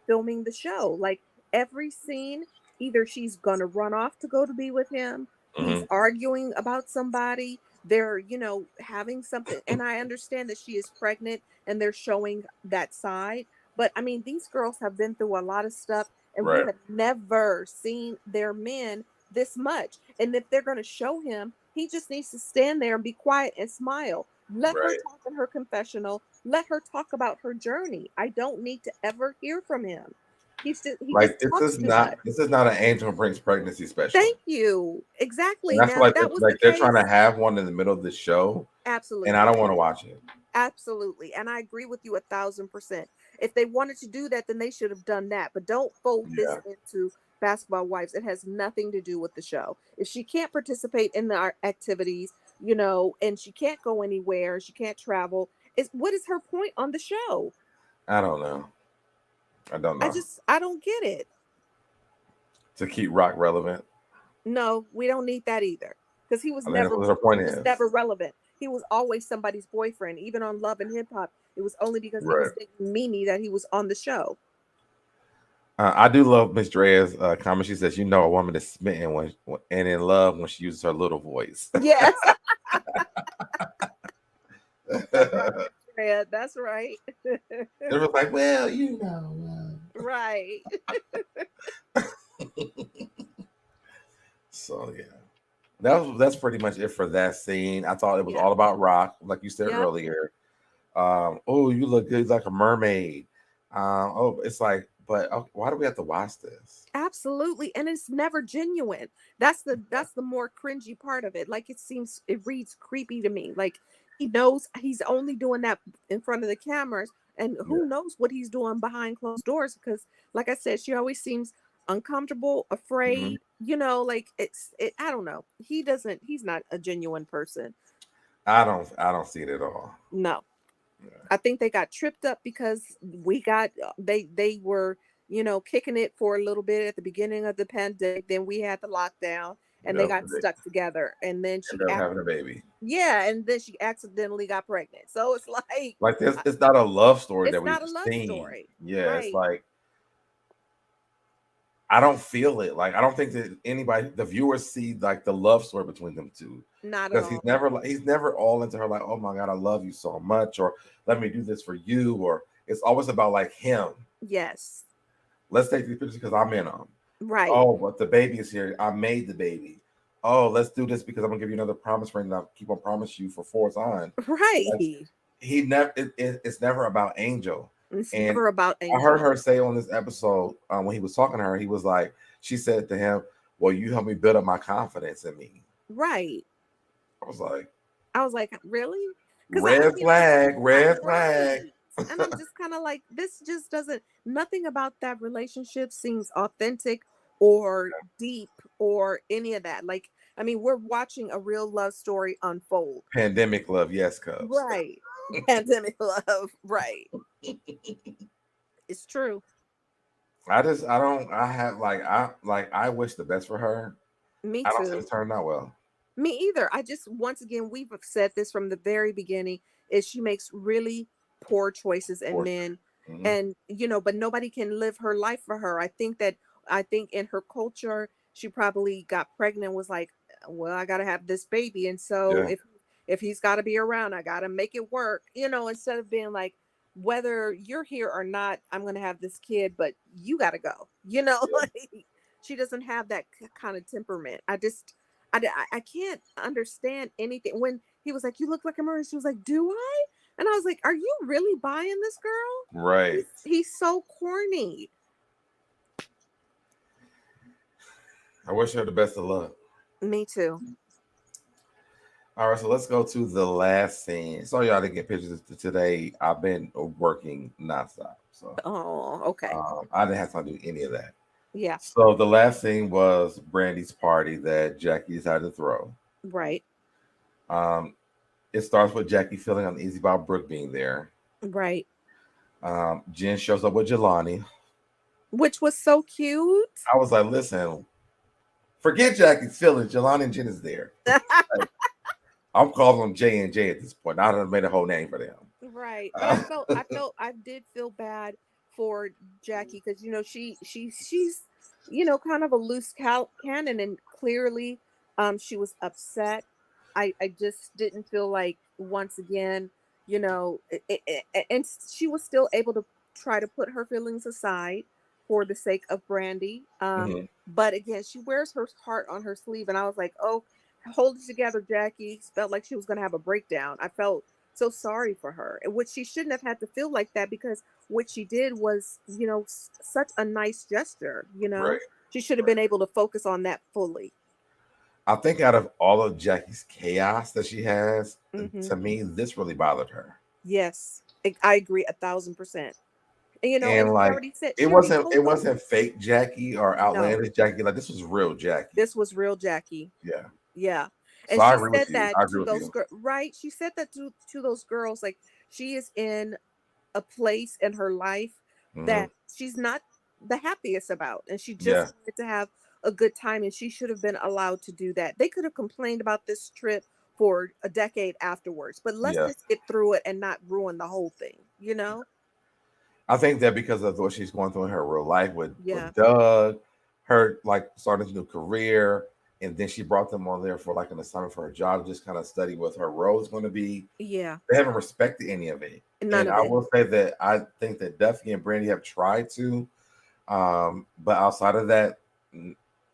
filming the show. Like every scene, either she's gonna run off to go to be with him, he's arguing about somebody, they're, you know, having something. And I understand that she is pregnant and they're showing that side, but I mean, these girls have been through a lot of stuff, and we have never seen their men this much. And if they're going to show him, he just needs to stand there and be quiet and smile. Let her talk in her confessional. Let her talk about her journey. I don't need to ever hear from him. He just talks too much. This is not an Angel brings pregnancy special. Thank you. Exactly. And I feel like that was like the they're trying to have one in the middle of the show. Absolutely. And I don't want to watch it. Absolutely. And I agree with you 1,000%. If they wanted to do that, then they should have done that. But don't fold this into Basketball Wives. It has nothing to do with the show. If she can't participate in the activities, you know, and she can't go anywhere, she can't travel, what is her point on the show? I don't know. I don't know. I don't get it. To keep Rock relevant. No, we don't need that either. Because he was never relevant. He was always somebody's boyfriend. Even on Love and Hip Hop, it was only because he was dating Mimi that he was on the show. I do love Miss Drea's comment. She says, "You know, a woman is smitten and in love when she uses her little voice." Yes. Yeah, that's right. It was like, well, you know, right. So yeah, that's pretty much it for that scene. I thought it was all about Rock, like you said earlier. Oh, you look good like a mermaid. It's like, but why do we have to watch this? Absolutely, and it's never genuine. That's the more cringy part of it. Like it reads creepy to me. Like he knows he's only doing that in front of the cameras, and who knows what he's doing behind closed doors. Because, like I said, she always seems uncomfortable, afraid. You know, like I don't know. He's not a genuine person. I don't see it at all. No. I think they got tripped up because they were, you know, kicking it for a little bit at the beginning of the pandemic. Then we had the lockdown, and they got stuck together. And then she having a baby. Yeah, and then she accidentally got pregnant. So it's like this. It's not a love story that we've seen. It's not a love story. Yeah, right. It's like I don't feel it. Like I don't think that the viewers see like the love story between them two. Not at all. Because he's never all into her like, oh my God, I love you so much, or let me do this for you, or it's always about like him. Yes. Let's take these pictures because I'm in them. Right. Oh, but the baby is here. I made the baby. Oh, let's do this because I'm gonna give you another promise ring that I'll keep on promise you for 4 times. Right. Like, it's never about Angel. It's And never about I heard Angel. her say on this episode, when he was talking to her, he was like, she said to him, well, you helped me build up my confidence in me. Right. I was like, really? Because red flag, red flag. right. And I'm just kind of like, this just doesn't, nothing about that relationship seems authentic or deep or any of that. Like, I mean, we're watching a real love story unfold. Pandemic love, yes, Cubs. Right. Pandemic love. Right. It's true. I wish the best for her. Me I don't see too. this turning out well. Me either. I just, once again, we've said this from the very beginning, is she makes really poor choices in men. Mm-hmm. And, but nobody can live her life for her. I think in her culture, she probably got pregnant, was like, well, I got to have this baby. And so if he's got to be around, I got to make it work, instead of being like, whether you're here or not, I'm going to have this kid, but you got to go, like, she doesn't have that kind of temperament. I can't understand anything. When he was like, you look like a murderer, she was like, do I? And I was like, are you really buying this girl? Right. He's so corny. I wish her the best of luck. Me too. All right, so let's go to the last scene. So y'all didn't get pictures today. I've been working nonstop. So okay. I didn't have time to do any of that. Yeah. So the last thing was Brandi's party that Jackie decided to throw. Right. It starts with Jackie feeling uneasy about Brooke being there. Right. Jen shows up with Jelani, which was so cute. I was like, listen, forget Jackie's feelings. Jelani and Jen is there. Like, I'm calling them J and J at this point. I done made a whole name for them. Right. But I did feel bad for Jackie because she's kind of a loose cannon, and clearly she was upset. I just didn't feel like, once again, and she was still able to try to put her feelings aside for the sake of Brandi. But again, she wears her heart on her sleeve, and I was like, oh, hold it together, Jackie. Felt like she was going to have a breakdown. I felt so sorry for her, which she shouldn't have had to feel like that, because what she did was, such a nice gesture. Right. She should have been able to focus on that fully. I think out of all of Jackie's chaos that she has, to me, this really bothered her. Yes, I agree 1,000%. And, and like, already said, it wasn't fake Jackie or outlandish Jackie. Like, this was real Jackie. This was real Jackie. Yeah. Yeah. And so she said that to those girls, right? She said that to those girls, like, she is in a place in her life that she's not the happiest about, and she just wanted to have a good time, and she should have been allowed to do that. They could have complained about this trip for a decade afterwards, but let's just get through it and not ruin the whole thing, I think that because of what she's going through in her real life with Doug, her like starting a new career, and then she brought them on there for like an assignment for her job, just kind of study what her role is going to be. Yeah. They haven't respected any of it. I will say that I think that Duffy and Brandi have tried to, but outside of that,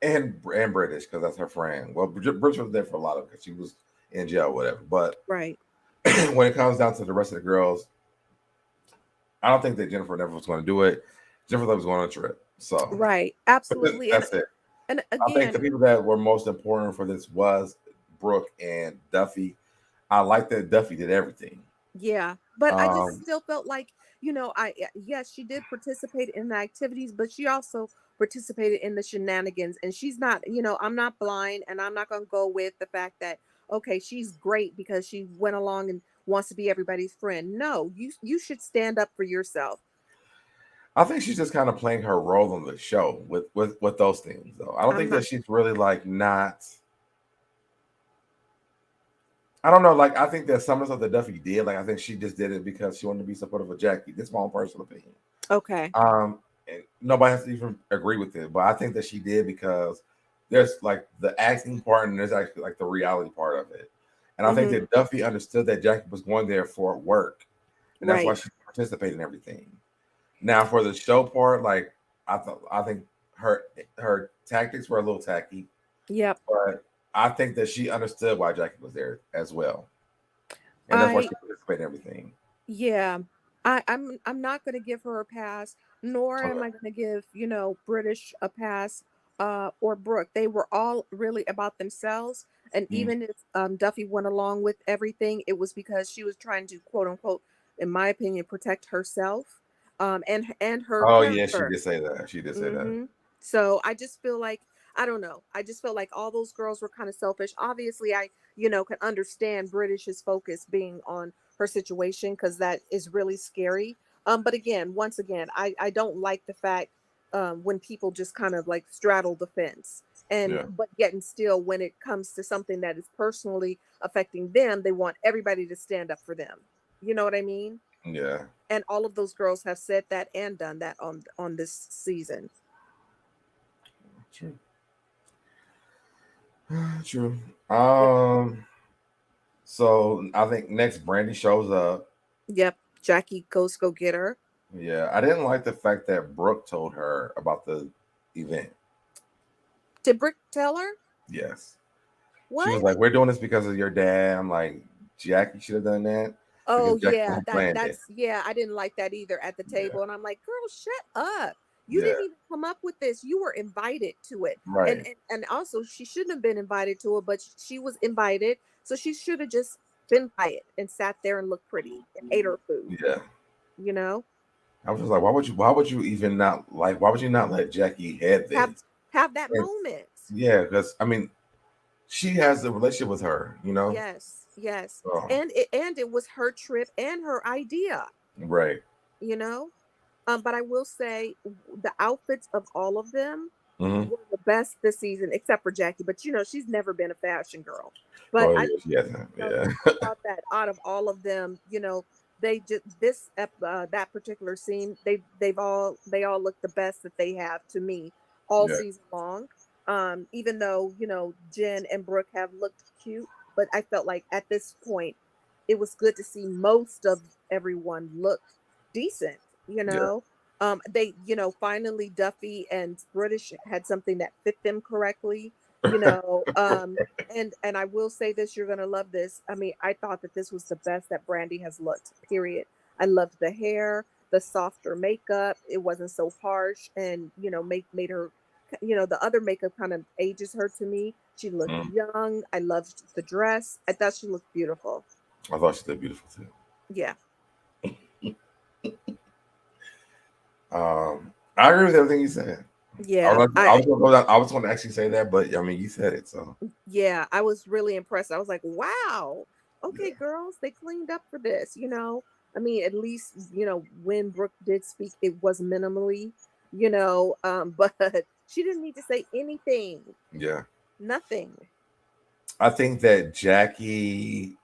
and British, because that's her friend. Well, British was there for a lot of it because she was in jail or whatever. But right. when it comes down to the rest of the girls, I don't think that Jennifer never was going to do it. Jennifer was going on a trip. So right. Absolutely. That's it. And again, I think the people that were most important for this was Brooke and Duffy. I like that Duffy did everything. Yeah, but I just still felt like, yes, she did participate in the activities, but she also participated in the shenanigans. And she's not, I'm not blind, and I'm not going to go with the fact that, okay, she's great because she went along and wants to be everybody's friend. No, you should stand up for yourself. I think she's just kind of playing her role on the show with those things, though. I don't think that she's really like not. I don't know. Like, I think that some of the stuff that Duffy did, like, I think she just did it because she wanted to be supportive of Jackie. This is my own personal opinion. Okay. And nobody has to even agree with it, but I think that she did because there's like the acting part and there's actually like the reality part of it. And I think that Duffy understood that Jackie was going there for work, and that's why she participated in everything. Now, for the show part, like I think her tactics were a little tacky. Yep. But I think that she understood why Jackie was there as well, and that's why she participated in everything. Yeah, I'm not going to give her a pass, nor am Okay. I going to give, British a pass, or Brooke. They were all really about themselves. And Mm. even if Duffy went along with everything, it was because she was trying to, quote unquote, in my opinion, protect herself, and her Oh yeah, she character. did say that. She did say that. hmm So I just feel like, I don't know. I just felt like all those girls were kind of selfish. Obviously, I, can understand British's focus being on her situation because that is really scary. But again, once again, I don't like the fact when people just kind of like straddle the fence, and Yeah. but yet and still when it comes to something that is personally affecting them, they want everybody to stand up for them. You know what I mean? Yeah. And all of those girls have said that and done that on this season. True. True. Yep. So I think next Brandi shows up. Yep. Jackie goes go get her. Yeah, I didn't like the fact that Brooke told her about the event. Did Brick tell her? Yes. She was What? like, "We're doing this because of your dad." I'm like, Jackie should have done that because Oh Jackie yeah, planned it. that's yeah, I didn't like that either at the Yeah. table. And I'm like, girl, shut up. You Yeah. didn't even come up with this. You were invited to it. And Right. and also she shouldn't have been invited to it, but she was invited. So she should have just been quiet and sat there and looked pretty and ate her food, Yeah. you know? I was just like, why would you even not like why would you not let Jackie have Have this? have that And moment. yeah, because I mean, she has a relationship with her, you know? Yes, yes. Oh, And it was her trip and her idea, right. you know? But I will say the outfits of all of them Mm-hmm. were the best this season, except for Jackie. But she's never been a fashion girl. But Oh I, yeah, she hasn't. Yeah. I thought that out of all of them, they just that particular scene, they all look the best that they have to me all Yeah. season long. Even though Jen and Brooke have looked cute, but I felt like at this point, it was good to see most of everyone look decent. You Yeah. know, they finally Duffy and British had something that fit them correctly. You know, and I will say this, you're gonna love this. I mean, I thought that this was the best that Brandi has looked. Period. I loved the hair, the softer makeup. It wasn't so harsh, and made her. The other makeup kind of ages her to me. She looked Mm. young. I loved the dress. I thought she looked beautiful. I thought she did beautiful too. Yeah. I agree with everything you said. Yeah. I was going to actually say that, but I mean, you said it, so Yeah, I was really impressed. I was like, wow, okay, yeah, girls, they cleaned up for this. I mean, at least, when Brooke did speak, it was minimally, but she didn't need to say anything, yeah. nothing. I think that Jackie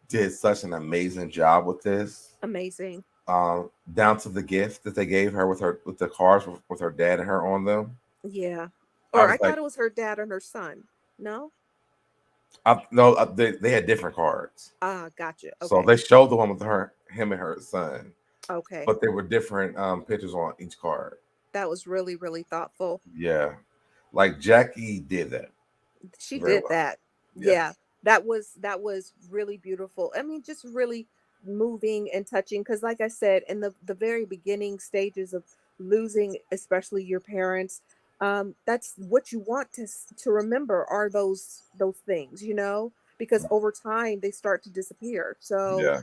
did such an amazing job with this. Amazing. Down to the gift that they gave her with the cars with her dad and her on them. Yeah. I Or was I like, thought it was her dad and her son. No? no, they had different cards. Ah, gotcha. So Okay. they showed the one with him and her son, Okay. but there were different pictures on each card. That was really, really thoughtful. Yeah, like Jackie did that She very did well. that. Yeah, Yes. that was really beautiful. I mean, just really moving and touching, because like I said, in the very beginning stages of losing, especially your parents, that's what you want to remember, are those things, because over time they start to disappear. So Yeah.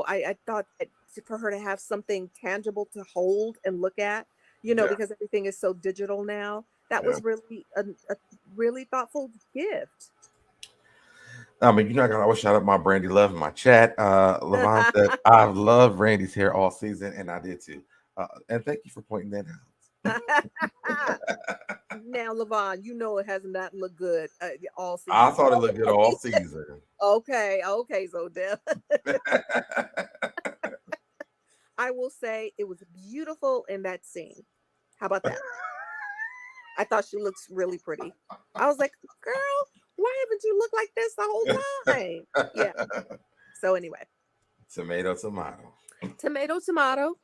I thought that for her to have something tangible to hold and look at, Yeah. because everything is so digital now, that Yeah. was really a really thoughtful gift. I mean, you're not gonna always shout out my Brandi love in my chat. Levon said, I've loved Randy's hair all season, and I did too. And thank you for pointing that out. Now, Levon, it has not looked good all I season. thought it looked good all season. Okay, so Deb. I will say it was beautiful in that scene. How about that? I thought she looks really pretty. I was like, girl, why haven't you looked like this the whole time? Yeah. So anyway, Tomato, tomato. tomato, tomato.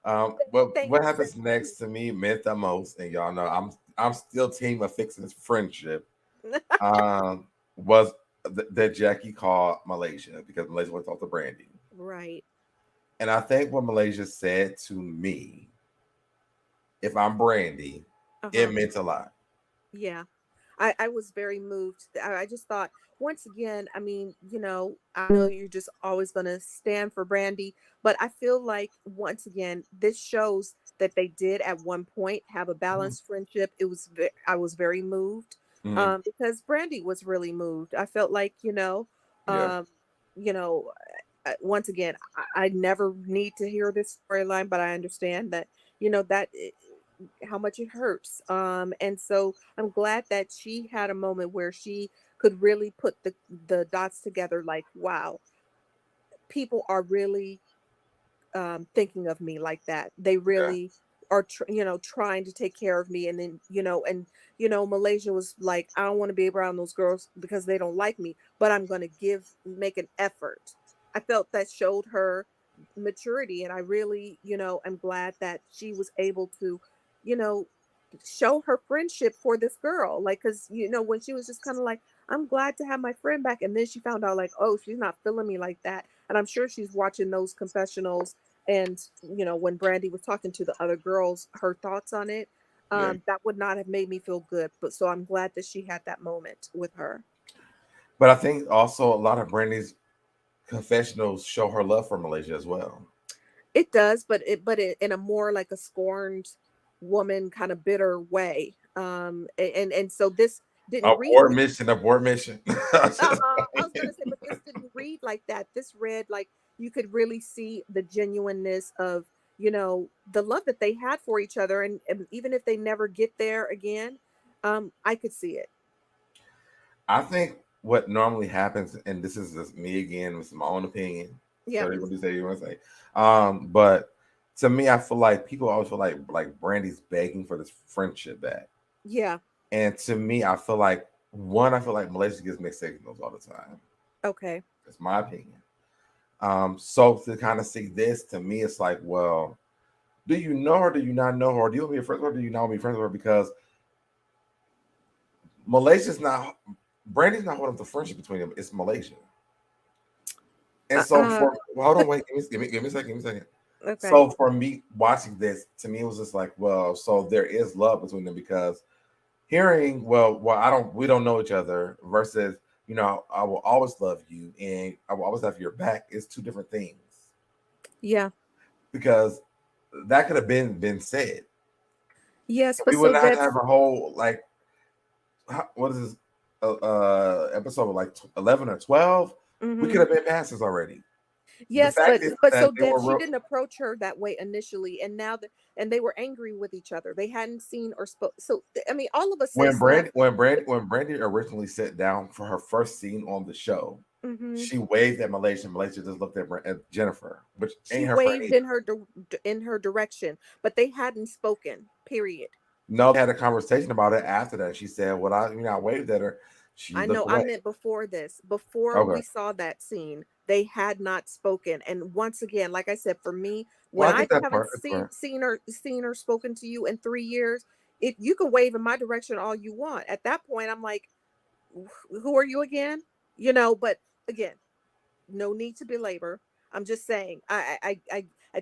Well, Thank what you, happens Cindy. next to me meant the most, and y'all know I'm still team of fixing this friendship. Was that Jackie called Malaysia because Malaysia went to talk to Brandi. Right. And I think what Malaysia said to me, if I'm Brandi, it Uh-huh. meant a lot. Yeah. I was very moved. I just thought, once again, I mean, I know you're just always going to stand for Brandi, but I feel like, once again, this shows that they did at one point have a Mhm. balanced friendship. I was very moved, Mhm. because Brandi was really moved. I felt like, Yeah. um, you know, once again, I never need to hear this storyline, but I understand that, how much it hurts. And so I'm glad that she had a moment where she could really put the dots together, like, wow, people are really thinking of me like that. They Yeah. really are, trying to take care of me. And then, Malaysia was like, I don't want to be around those girls because they don't like me, but I'm going to make an effort. I felt that showed her maturity. And I really, am glad that she was able to, you know, show her friendship for this girl. Like, cause when she was just kind of like, I'm glad to have my friend back. And then she found out, like, oh, she's not feeling me like that. And I'm sure she's watching those confessionals. And, when Brandi was talking to the other girls, her thoughts on it, Yeah. that would not have made me feel good. But so I'm glad that she had that moment with her. But I think also a lot of Brandi's confessionals show her love for Malaysia as well. It does, but it in a more like a scorned woman, kind of bitter way. And so this didn't read Abort mission, abort mission. I was gonna say, but this didn't read like that. This read like you could really see the genuineness of, the love that they had for each other, and even if they never get there again, I could see it. I think what normally happens, and this is just me again, with my own opinion. Yeah, So what you say you want to say. But to me, I feel like people always feel like Brandy's begging for this friendship back. yeah, And to me, I feel like Malaysia gives mixed signals all the time. okay, That's my opinion. So to kind of see this, to me, it's like, well, do you know her? Do you not know her? Do you want to be friends with her? Do you not want to be friends with her? Because Malaysia's not, Brandy's not holding up the friendship between them. It's Malaysia. And uh, so uh for hold on, wait, give me a second, give me a second. okay, So for me watching this, to me it was just like, well, so there is love between them because hearing, we don't know each other versus, I will always love you and I will always have your back is two different things. yeah, Because that could have been said. yes, We but would so not have to have that's a whole like what is this episode like 11 or 12? We could mhm. have been past this already. The Yes, fact but is but that so they that were she real. didn't approach her that way initially, and now that and they were angry with each other. They hadn't seen or spoke. So I mean, all of us say When stuff. Brand when Brand when Brandy originally sat down for her first scene on the show, Hmm. she waved at Malaysia. Malaysia just looked at Jennifer, which She ain't her friend waved either. in her direction, but they hadn't spoken. Period. No, they had a conversation about it after that. She said, "Well, I waved at her. She I looked know. I away." meant before this, before Okay. we saw that scene, they had not spoken. And once again, like I said, for me, when Well, I I get that haven't part. That's part. seen or spoken to you in 3 years, if you can wave in my direction all you want, at that point, I'm like, who are you again? But again, no need to belabor. I'm just saying, I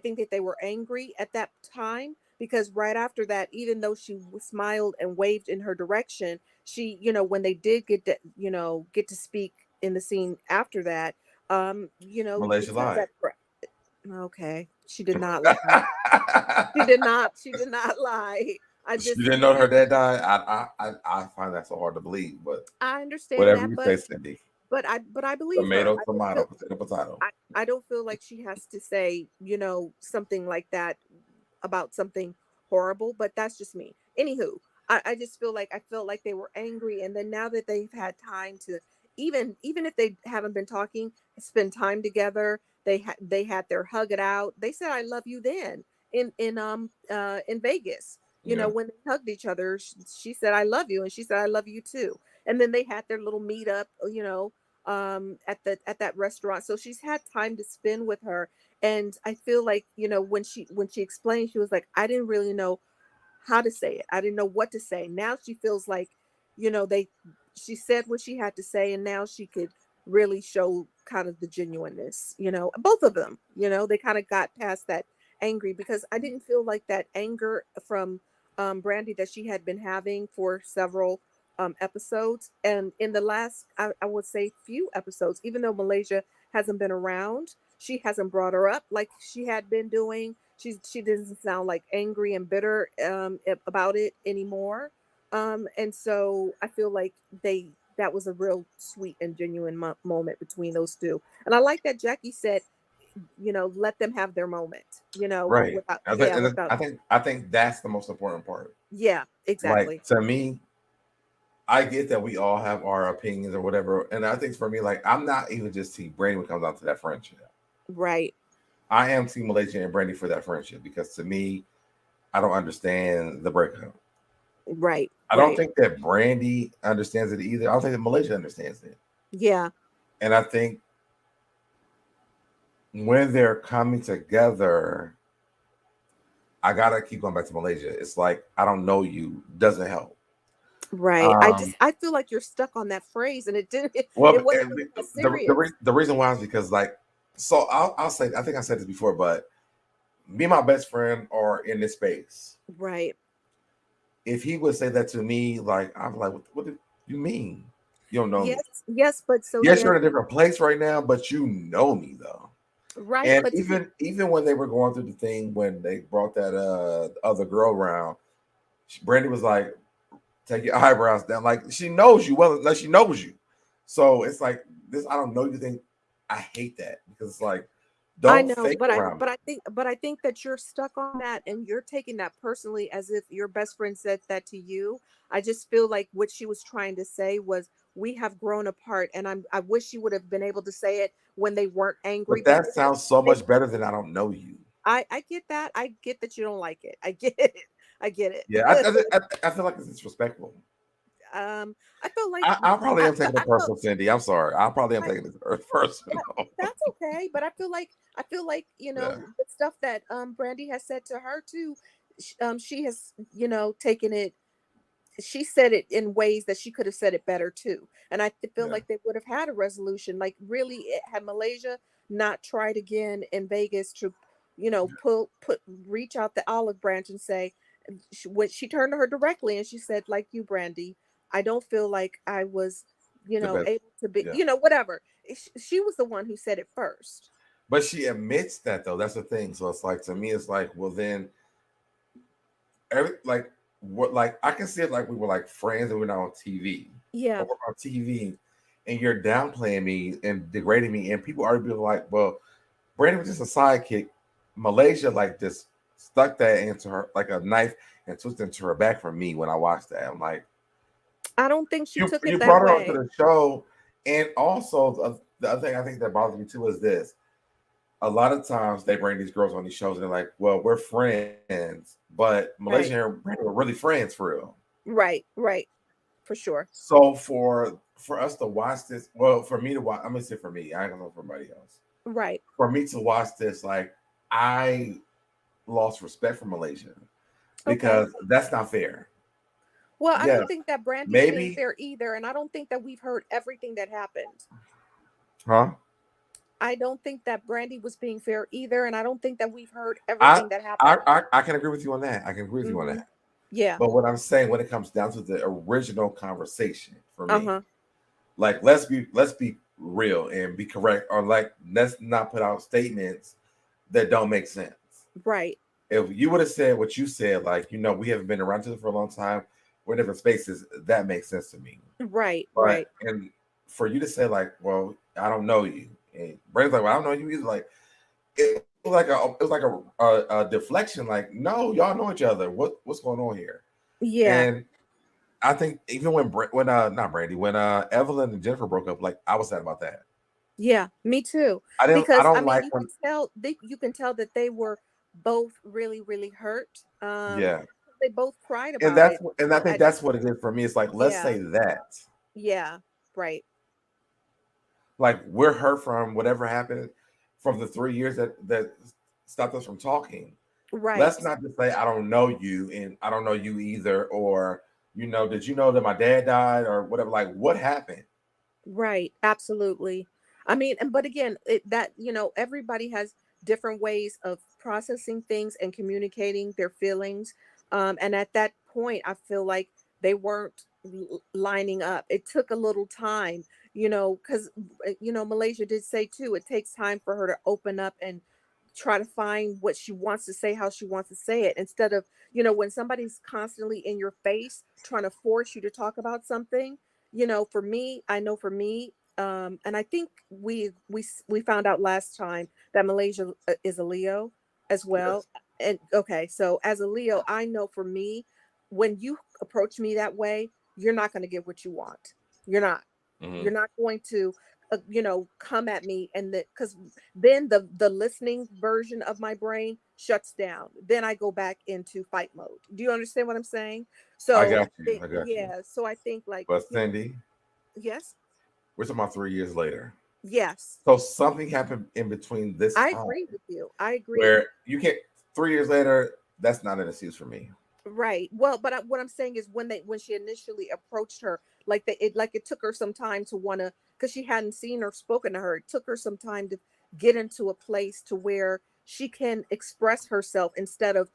think that they were angry at that time because right after that, even though she smiled and waved in her direction, she, when they did get to speak in the scene after that, you could Malaysia tell lied. that. Okay, she did not lie. She did not. She did not lie. I She just, didn't know her dad died. I find that so hard to believe, but I understand whatever that, you say, but Cindy. I believe her. Tomato, tomato, potato, potato. I don't feel like she has to say, something like that about something horrible, but that's just me. Anywho, I just I felt like they were angry. And then now that they've had time to, even if they haven't been talking, spend time together, they had their hug it out. They said, I love you then in Vegas. Yeah. When they hugged each other, she said, I love you. And she said, I love you too. And then they had their little meetup, at that restaurant, so she's had time to spend with her. And I feel like, when she explained, she was like, I didn't really know how to say it. I didn't know what to say. Now she feels like, they she said what she had to say, and now she could really show kind of the genuineness, both of them, they kind of got past that angry, because I didn't feel like that anger from Brandi that she had been having for several episodes. And in the last, I would say, few episodes, even though Malaysia hasn't been around, she hasn't brought her up like she had been doing. She doesn't sound like angry and bitter about it anymore. And so I feel like that was a real sweet and genuine moment between those two. And I like that Jackie said, let them have their moment, Right. without, I think that's the most important part. Yeah, exactly. Like, to me, I get that we all have our opinions or whatever. And I think for me, like, I'm not even just Team Brandi when it comes down to that friendship. Right. I am Team Malaysia and Brandi for that friendship, because to me, I don't understand the breakup. Right. I don't think that Brandi understands it either. I don't think that Malaysia understands it. Yeah. And I think when they're coming together, I gotta keep going back to Malaysia. It's like, I don't know you doesn't help. Right. I feel like you're stuck on that phrase, and it didn't. Well, it wasn't really that serious. The reason why is because, like, so I'll say, I think I said this before, but me and my best friend are in this space. Right. If he would say that to me, like, I'm like, what do you mean? You don't know me? Yes, but so yes, you're in a different place right now, but you know me though. Right. And but even when they were going through the thing, when they brought that other girl around, Brandi was like, take your eyebrows down. Like, she knows you well, like she knows you. So it's like this, I don't know you thing. I hate that, because it's like, I don't know, fake around. but I think that you're stuck on that, and you're taking that personally, as if your best friend said that to you. I just feel like what she was trying to say was, we have grown apart, and I wish she would have been able to say it when they weren't angry. But that sounds so much better than I don't know you. I get that. I get that you don't like it. I get it. I get it. Yeah, I feel like it's disrespectful. I feel like I probably am taking it personal, Cindy. I'm sorry. I probably am taking it personal. That's okay, but I feel like the stuff that Brandi has said to her too. She has taken it. She said it in ways that she could have said it better too, and I feel like they would have had a resolution. Like, really, had Malaysia not tried again in Vegas to, reach out the olive branch and say, when she turned to her directly and she said, like you, Brandi, I don't feel like I was, able to be, whatever. She was the one who said it first. But she admits that, though. That's the thing. So it's like, to me, it's like, well, then, I can see it like we were like friends and we're not on TV. Yeah. Or we're on TV, and you're downplaying me and degrading me, and people are being like, well, Brandi was just a sidekick. Malaysia like just stuck that into her like a knife and twisted into her back for me when I watched that. I'm like, I don't think she took it that way. You brought her onto the show, and also the other thing I think that bothers me too is this. A lot of times they bring these girls on these shows and they're like, well, we're friends, but Malaysia and Brandi were really friends for real. Right, for sure. So for us to watch this, well, for me to watch, I'm gonna say for me, I ain't gonna know for anybody else. Right. For me to watch this, like, I lost respect for Malaysia because that's not fair. Well, I don't think that Brandi's being fair either, and I don't think that we've heard everything that happened. Huh? I don't think that Brandi was being fair either, and I don't think that we've heard everything that happened. I can agree with you on that. I can agree with you on that. Yeah. But what I'm saying, when it comes down to the original conversation, for me, like, let's be real and be correct, or like, let's not put out statements that don't make sense. Right. If you would have said what you said, like, we haven't been around together for a long time, we're in different spaces, that makes sense to me. Right. But, right. And for you to say, like, well, I don't know you, and Brandi's like, well, I don't know you either. Like, it was like a deflection. Like, no, y'all know each other. What's going on here? Yeah. And I think even when Evelyn and Jennifer broke up, like, I was sad about that. Yeah, me too. You can tell that they were both really, really hurt. They both cried about it. And I think that's what it is for me. It's like, let's say that. Yeah, right. Like, we're hurt from whatever happened from the 3 years that stopped us from talking. Right. Let's not just say, I don't know you, and I don't know you either, or, did you know that my dad died, or whatever? Like, what happened? Right. Absolutely. I mean, but again, everybody has different ways of processing things and communicating their feelings. And at that point, I feel like they weren't lining up. It took a little time, because, Malaysia did say too, it takes time for her to open up and try to find what she wants to say, how she wants to say it, instead of, when somebody's constantly in your face trying to force you to talk about something. For me, I know for me, and I think we found out last time that Malaysia is a Leo as well. Yes. And okay, so as a Leo, I know for me, when you approach me that way, you're not going to get what you want. You're not. Hmm. You're not going to, come at me, and because then the listening version of my brain shuts down. Then I go back into fight mode. Do you understand what I'm saying? I So got you. I got you. yeah. So I think like, But Cindy, yes, we're talking about 3 years later. yes, So something happened in between this I time agree with you. I agree. where you can't. 3 years later, that's not an excuse for me. Right. Well, but what I'm saying is when she initially approached her, it took her some time to want to, because she hadn't seen or spoken to her. It took her some time to get into a place to where she can express herself instead of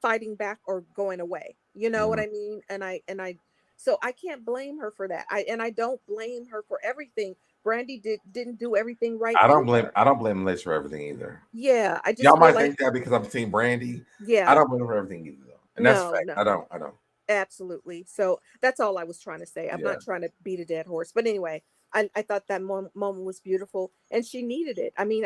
fighting back or going away. You know what Mhm. I mean? So I can't blame her for that. I don't blame her for everything. Brandi didn't do everything right I don't blame. either. I don't blame Liz for everything either. Yeah, I just Y'all feel might like, think that because I'm Team Brandy. I yeah, don't blame her for everything either, though, and that's no, fact. I no. don't. I don't. Absolutely. So that's all I was trying to say. I'm Yeah. not trying to beat a dead horse. But anyway, I thought that moment was beautiful, and she needed it. I mean,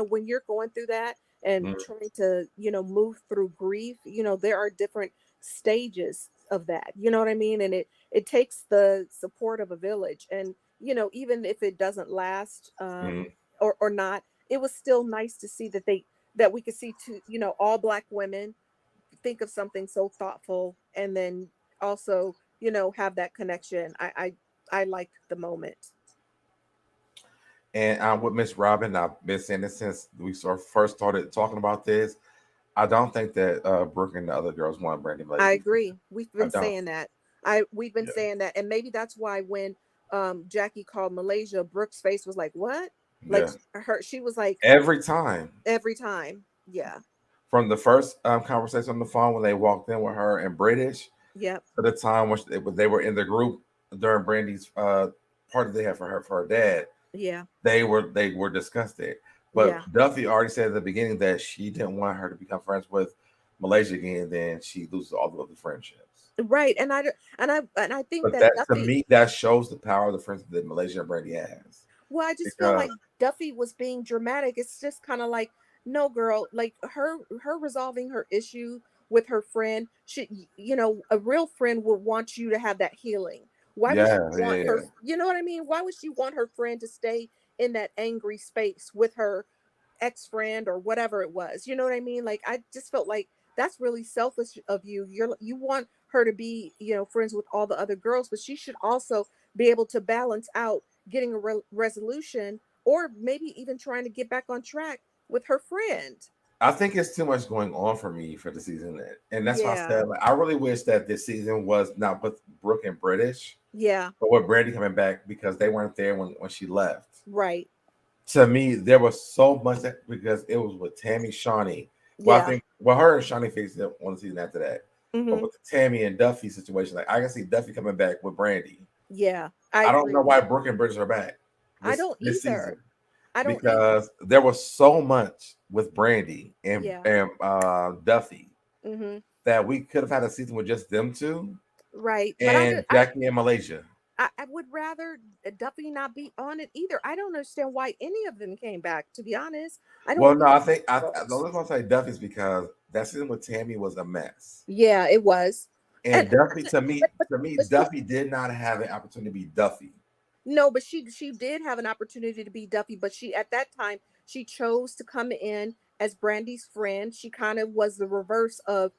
when you're going through that and Mhm. trying to, move through grief, there are different stages of that. You know what I mean? And it takes the support of a village. And, even if it doesn't last, Mhm. or not, it was still nice to see that we could see two, all Black women think of something so thoughtful, and then also, have that connection. I liked the moment. And with Miss Robin, I've been saying this since we first started talking about this. I don't think that Brooke and the other girls want Brandy Blade to I be friends. agree. We've I been don't. saying that. We've been Yeah. saying that, and maybe that's why when Jackie called Malaysia, Brooke's face was like, what? Like, Yeah. she was like, Every time. every time. Yeah. From the first conversation on the phone when they walked in with her in British Yep. to the time when they were in the group during Brandy's party they had for her dad, Yeah. they were disgusted. But Yeah. Duffy already said at the beginning that she didn't want her to become friends with Malaysia again. Then she loses all the other friendships. Right. And I think But that that to Duffy. me that shows the power of the friendship that Malaysia and Brandy has. Well, I just feel Because like Duffy was being dramatic. It's just kind of like, no, girl, like her resolving her issue with her friend. A real friend would want you to have that healing. Why would she yeah, yeah, want yeah. you know what I mean? Why would she want her friend to stay in that angry space with her ex-friend or whatever it was? You know what I mean? Like, I just felt like that's really selfish of you. You want her to be, friends with all the other girls, but she should also be able to balance out getting a resolution, or maybe even trying to get back on track with her friend. I think it's too much going on for me for the season, and that's why I Yeah. said like, I really wish that this season was not with Brooke and British, Yeah. but with Brandy coming back because they weren't there when she left. Right. To me, there was so much that because it was with Tami, Shawnee. Well, I Yeah. think her and Shawnee faced it on the season after that, but Hmm. with the Tami and Duffy situation, like I can see Duffy coming back with Brandy. Yeah. I I don't agree. know why Brooke and British are back I this don't this season either. I don't either. because there was so much with Brandy and Yeah. Duffy Hmm. that we could have had a season with just them two Right. But and Jackie and Malaysia. I would rather Duffy not be on it either. I don't understand why any of them came back, to be honest. I don't Well, get no, I think the it. only reason I say Duffy's because that season with Tami was a mess. Yeah, it was. And And Duffy, to me, but she, Duffy did not have an opportunity to be Duffy. no, but she did have an opportunity to be Duffy, but she at that time she chose to come in as Brandy's friend. She kind of was the reverse of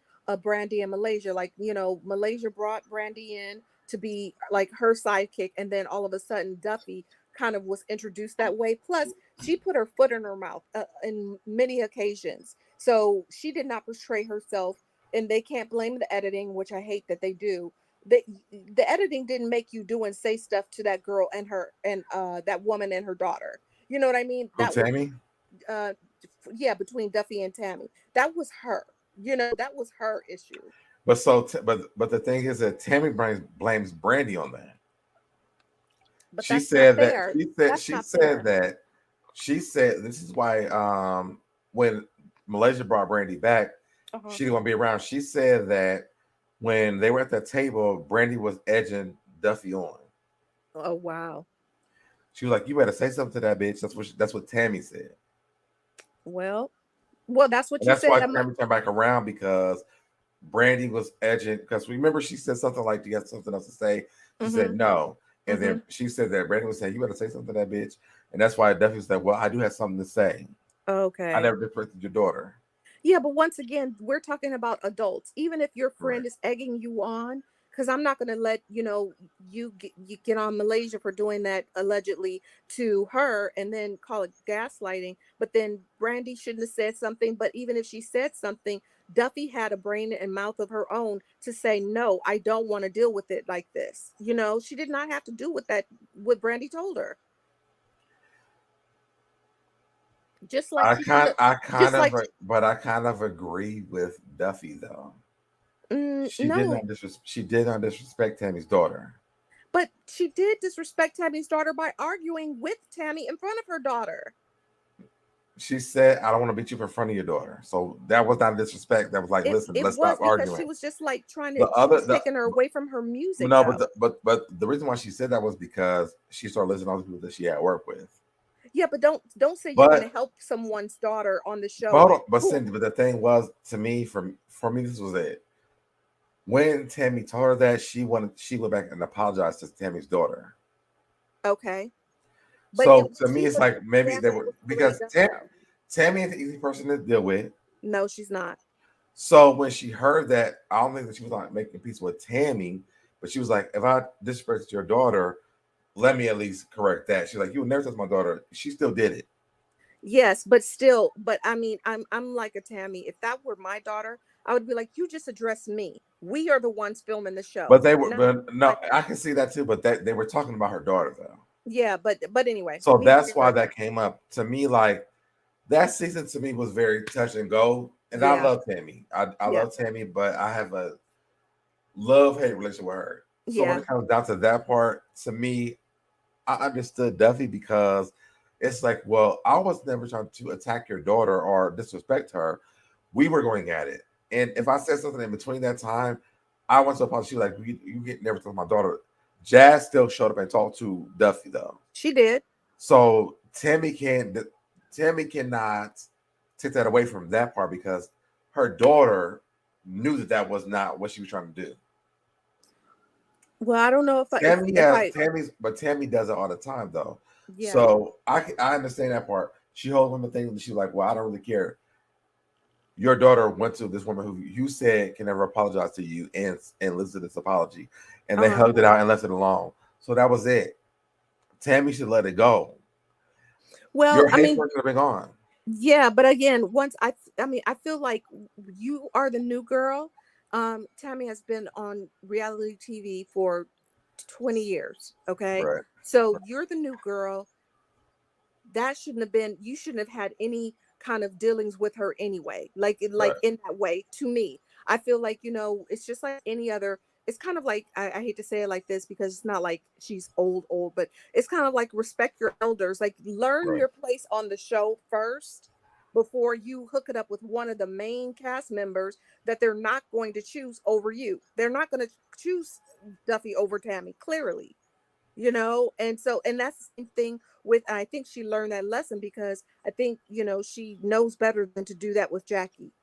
Brandy and Malaysia. Like, Malaysia brought Brandy in to be like her sidekick, and then all of a sudden Duffy kind of was introduced that way. Plus, she put her foot in her mouth in many occasions. So she did not portray herself, and they can't blame the editing, which I hate that they do. The editing didn't make you do and say stuff to that girl and that woman and her daughter. You know what I mean? Who, That was Tami? yeah, between Duffy and Tami. That was her. That was her issue. But but the thing is that Tami blames Brandi on that. But She that's not said that fair. That's she not said fair. that she said this is why when Malaysia brought Brandi back, Uh-huh. she didn't want to be around. She said that when they were at the table, Brandi was edging Duffy on. Oh wow. She was like, "You better say something to that bitch." That's what Tami said. Well, that's what And you that's said. why Tami turned back around because Brandi was edging. Because remember, she said something like, "Do you have something else to say?" She said no, and then she said that Brandi was saying, "You better say something to that bitch," and that's why Duffy said, "Well, I do have something to say. I Okay. never disrespected your daughter." Yeah, but once again, we're talking about adults. Even if your Right. friend is egging you on, because I'm not going to let you get on Malaysia for doing that allegedly to her, and then call it gaslighting. But then Brandi shouldn't have said something. But even if she said something, Duffy had a brain and mouth of her own to say, "No, I don't want to deal with it like this." She did not have to do with that. What Brandi told her, just like she should have, just like But I kind of agree with Duffy though. no. She did not disrespect Tammy's daughter. But she did disrespect Tammy's daughter by arguing with Tami in front of her daughter. She said, "I don't want to beat you in front of your daughter." So that was not disrespect. That was like, It "Listen, it let's was stop because she arguing." was just like The she other, was taking her away from her music no, though. but the reason why she said that was because she started listening to all the people that she had work with. Yeah, but don't say you're gonna But help someone's daughter on the show. Cindy, but the thing was, to me, for me, this was it. When Tami told her that, she went back and apologized to Tammy's daughter. Okay. But So to me, she it's was like maybe they damaged were before it because done, though. Tami is an easy person to deal with. No, she's not. So when she heard that, I don't think that she was like making peace with Tami, but she was like, if I disrespected your daughter, let me at least correct that. She's like, you would never touch my daughter. She still did it. Yes, but still, but I mean, I'm like a Tami. If that were my daughter, I would be like, you just address me. We are the ones filming the show. But they were, Not but no, my I can see that too. But they were talking about her daughter though. Yeah, but anyway, So neither that's here why nor that there. came up to me. Like that season to me was very touch and go, and I Yeah, love Tami. I yeah, love Tami, but I have a love-hate relationship with her. So when yeah. it comes down to that part, to me, I understood Duffy because it's like, well, I was never trying to attack your daughter or disrespect her. We were going at it, and if I said something in between that time, I went to apologize. She was like, you get never told my daughter. Jazz still showed up and talked to Duffy though. She did. So Tami cannot take that away from that part because her daughter knew that was not what she was trying to do. Well, I don't know if Tami does it all the time though. yeah. So I understand that part. She holds on the thing and she's like, well, I don't really care. Your daughter went to this woman who you said can never apologize to you and listen to this apology, and they hugged it out and left it alone. So that was it. Tami should let it go. Well, Your I hate mean, for it could have been gone. yeah, but again, once I mean, I feel like you are the new girl. Tami has been on reality TV for 20 years. Okay. Right. So you're the new girl. That shouldn't have been, you shouldn't have had any kind of dealings with her anyway. Like Right. in that way, to me. I feel like, it's just like any other, it's kind of like I hate to say it like this because it's not like she's old, but it's kind of like respect your elders. Like learn Right. your place on the show first before you hook it up with one of the main cast members that they're not going to choose over you. They're not going to choose Duffy over Tami, clearly. And that's the same thing with, I think she learned that lesson because I think she knows better than to do that with Jackie.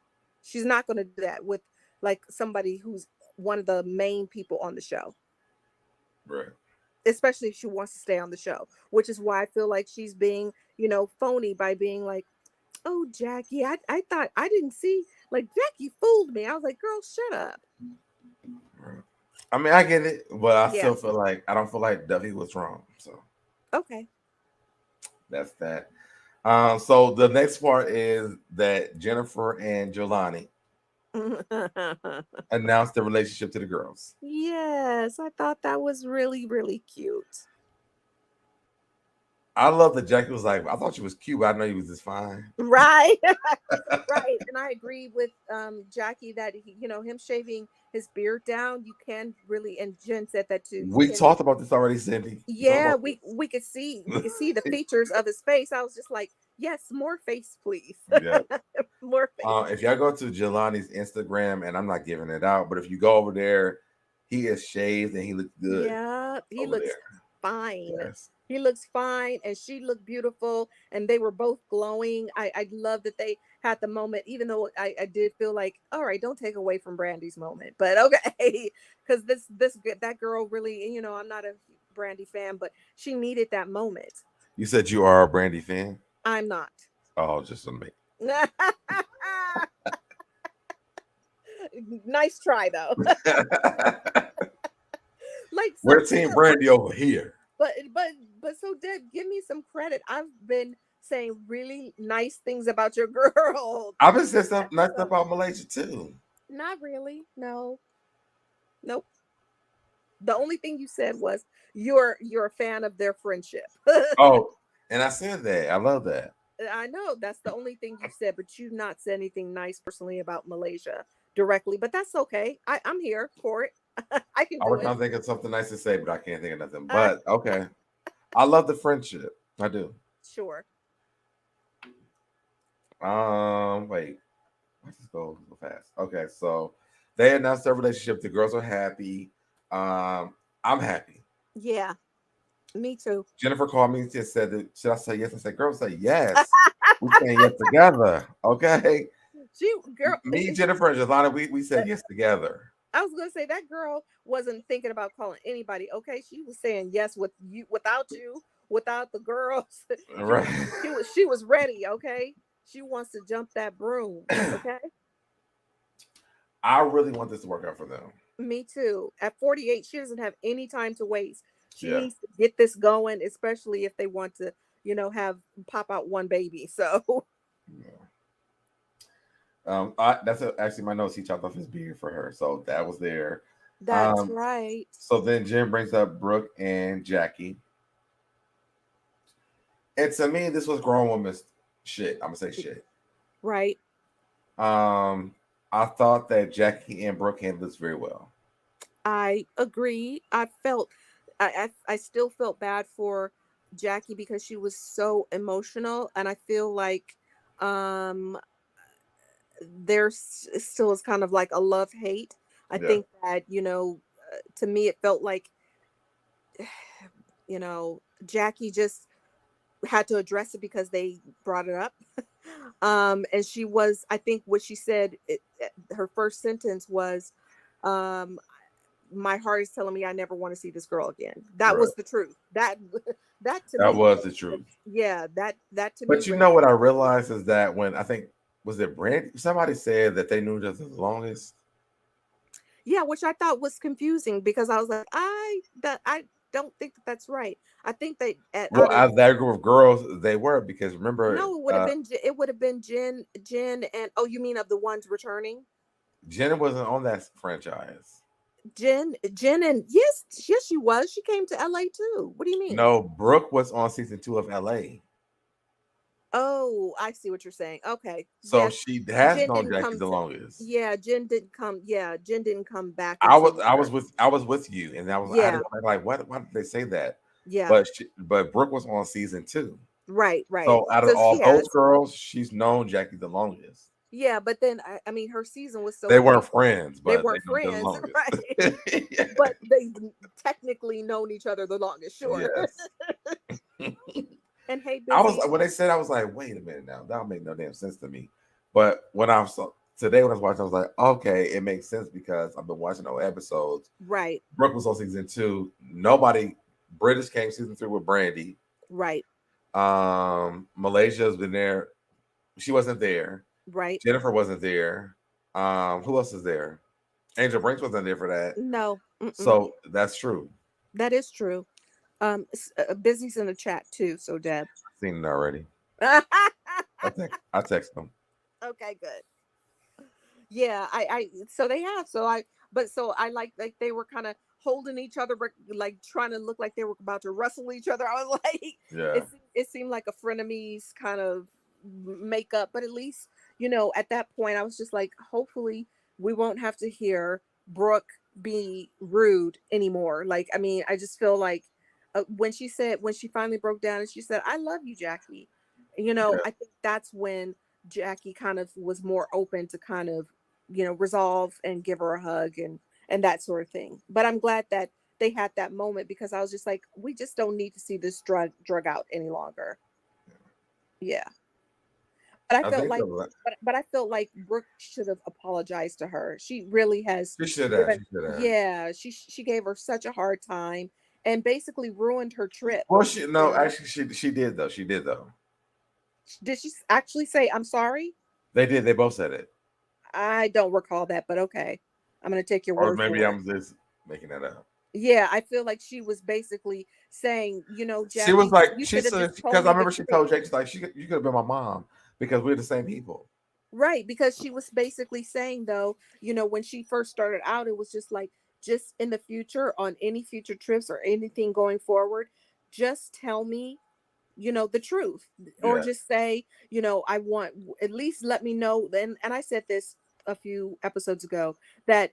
She's not going to do that with like somebody who's one of the main people on the show, Right. especially if she wants to stay on the show, which is why I feel like she's being phony by being like, oh Jackie, I thought, I didn't see, like, Jackie fooled me. I was like, girl, shut up. Right. I mean, I get it, but I Yeah. still feel like I don't feel like Duffy was wrong. So Okay. that's that. So the next part is that Jennifer and Jelani announced their relationship to the girls. Yes, I thought that was really, really cute. I love that Jackie was like, I thought you was cute, but I know you was just fine. Right. Right. And I agree with Jackie that he, him shaving his beard down, you can really, and Jen said that too. You We can, talked about this already, Cindy. We talked yeah, about we could see the features of his face. I was just like, yes, more face, please. yeah. More face. If y'all go to Jelani's Instagram, and I'm not giving it out, but if you go over there, he is shaved and he looks good Yeah, he over looks there. fine. Yes. He looks fine, and she looked beautiful, and they were both glowing. I love that they had the moment, even though I did feel like, all right, don't take away from Brandy's moment, but okay, because that girl really, I'm not a Brandy fan, but she needed that moment. You said you are a Brandi fan? I'm not. Oh, just a me. Nice try though. Like We're so, Team Brandi over here. but so Deb, give me some credit. I've been saying really nice things about your girl. I've been saying some nice stuff about Malaysia too. Not really. No. Nope. The only thing you said was you're a fan of their friendship. Oh, and I said that. I love that. I know that's the only thing you said, but you've not said anything nice personally about Malaysia directly. But that's okay. I'm here for it. I can I do was it. trying to think of something nice to say, but I can't think of nothing. But okay. I love the friendship. I do. Sure. Wait. Let's just go fast. Okay, so they announced their relationship. The girls are happy. I'm happy. Yeah. Me too. Jennifer called me and just said, should I say yes? I said, girl, say yes. We're saying yes together. Okay. Me, Jennifer, and Jelani, we said yes together. I was gonna say that girl wasn't thinking about calling anybody. Okay, she was saying yes with you, without the girls. Right. She was ready. Okay, she wants to jump that broom. Okay. I really want this to work out for them. Me too. At 48, she doesn't have any time to waste. She Yeah. needs to get this going, especially if they want to, have pop out one baby. So Yeah. That's actually my notes. He chopped off his beard for her, so that was there. that's right. So then Jim brings up Brooke and Jackie, and to me, this was grown woman's shit. I'm gonna say shit. Right. I thought that Jackie and Brooke handled this very well. I agree. I still felt bad for Jackie because she was so emotional, and I feel like um there still is kind of like a love hate. I think that to me it felt like Jackie just had to address it because they brought it up. And she was, I think what she said, her first sentence was, my heart is telling me I never want to see this girl again. That was the truth. That to me was the truth. Yeah, that to me. But you know what I realized is that when I think was it Brandi, somebody said that they knew each other the longest. Yeah, which I thought was confusing because I was like, I don't think that's right. I think that out of that group of girls, they were, because remember, no, it would have been Jen, and oh, you mean of the ones returning? Jen wasn't on that franchise. Jen, and yes, she was. She came to LA too. What do you mean? No, Brooke was on season 2 of LA. Oh, I see what you're saying. Okay. So yes. she has known Jackie the longest. Yeah, Jen didn't come. Yeah, Jen didn't come back. I was with you, and I was like, why did they say that? Yeah. But Brooke was on season 2. Right. So out of all those girls, she's known Jackie the longest. Yeah, but then I mean, her season was so they weren't friends, but they weren't friends, right? Yeah. But they technically known each other the longest, sure. Yes. And hey, I was when they said, I was like, wait a minute now, that don't make no damn sense to me. But when I was watching, I was like, okay, it makes sense because I've been watching old episodes. Right. Brooke was on season 2. Nobody British came season 3 with Brandi. Right. Malaysia's been there. She wasn't there. Right. Jennifer wasn't there. Who else is there? Angel Brinks wasn't there for that. No. So that's true. That is true. Busy's in the chat too. So Deb, I've seen it already. I text them. Okay, good. Yeah, so they have. So I like they were kind of holding each other, like trying to look like they were about to wrestle each other. I was like, it seemed like a frenemies kind of makeup, but at least, at that point, I was just like, hopefully we won't have to hear Brooke be rude anymore. Like, I mean, I just feel like when she finally broke down and she said, "I love you, Jackie," I think that's when Jackie kind of was more open to kind of, resolve and give her a hug and that sort of thing. But I'm glad that they had that moment, because I was just like, we just don't need to see this drug out any longer. Yeah. But I felt like, but I felt like Brooke should have apologized to her. She really has. She should have. Yeah, she gave her such a hard time and basically ruined her trip. Well, actually, she did though. She did though. Did she actually say, "I'm sorry"? They did. They both said it. I don't recall that, but okay, I'm gonna take your word. Or maybe I'm just making that up. Yeah, I feel like she was basically saying, Jackie, she was like, she said, because I remember she told Jake, she's like, you could have been my mom because we're the same people. Right, because she was basically saying, though, when she first started out, it was just like, just in the future, on any future trips or anything going forward, just tell me, the truth, or just say, I want, at least let me know. And I said this a few episodes ago, that,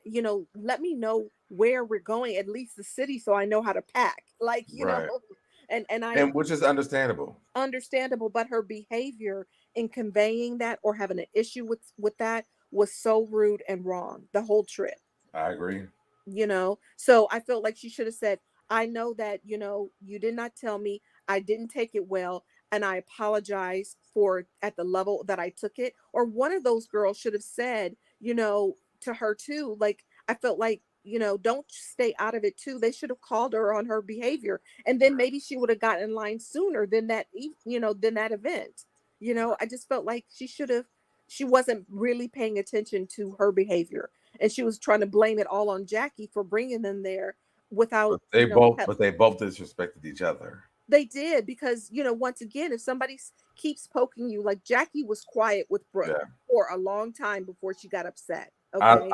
let me know where we're going, at least the city, so I know how to pack, like, and which is understandable, but her behavior in conveying that or having an issue with that was so rude and wrong the whole trip. I agree. So I felt like she should have said, I know that, you did not tell me, I didn't take it well, and I apologize for at the level that I took it. Or one of those girls should have said, to her too, like, I felt like, don't stay out of it too. They should have called her on her behavior, and then maybe she would have gotten in line sooner than that, than that event. I just felt like she wasn't really paying attention to her behavior, and she was trying to blame it all on Jackie for bringing them there without. But they both disrespected each other. They did, because once again, if somebody keeps poking you, like Jackie was quiet with Brooke for a long time before she got upset. Okay,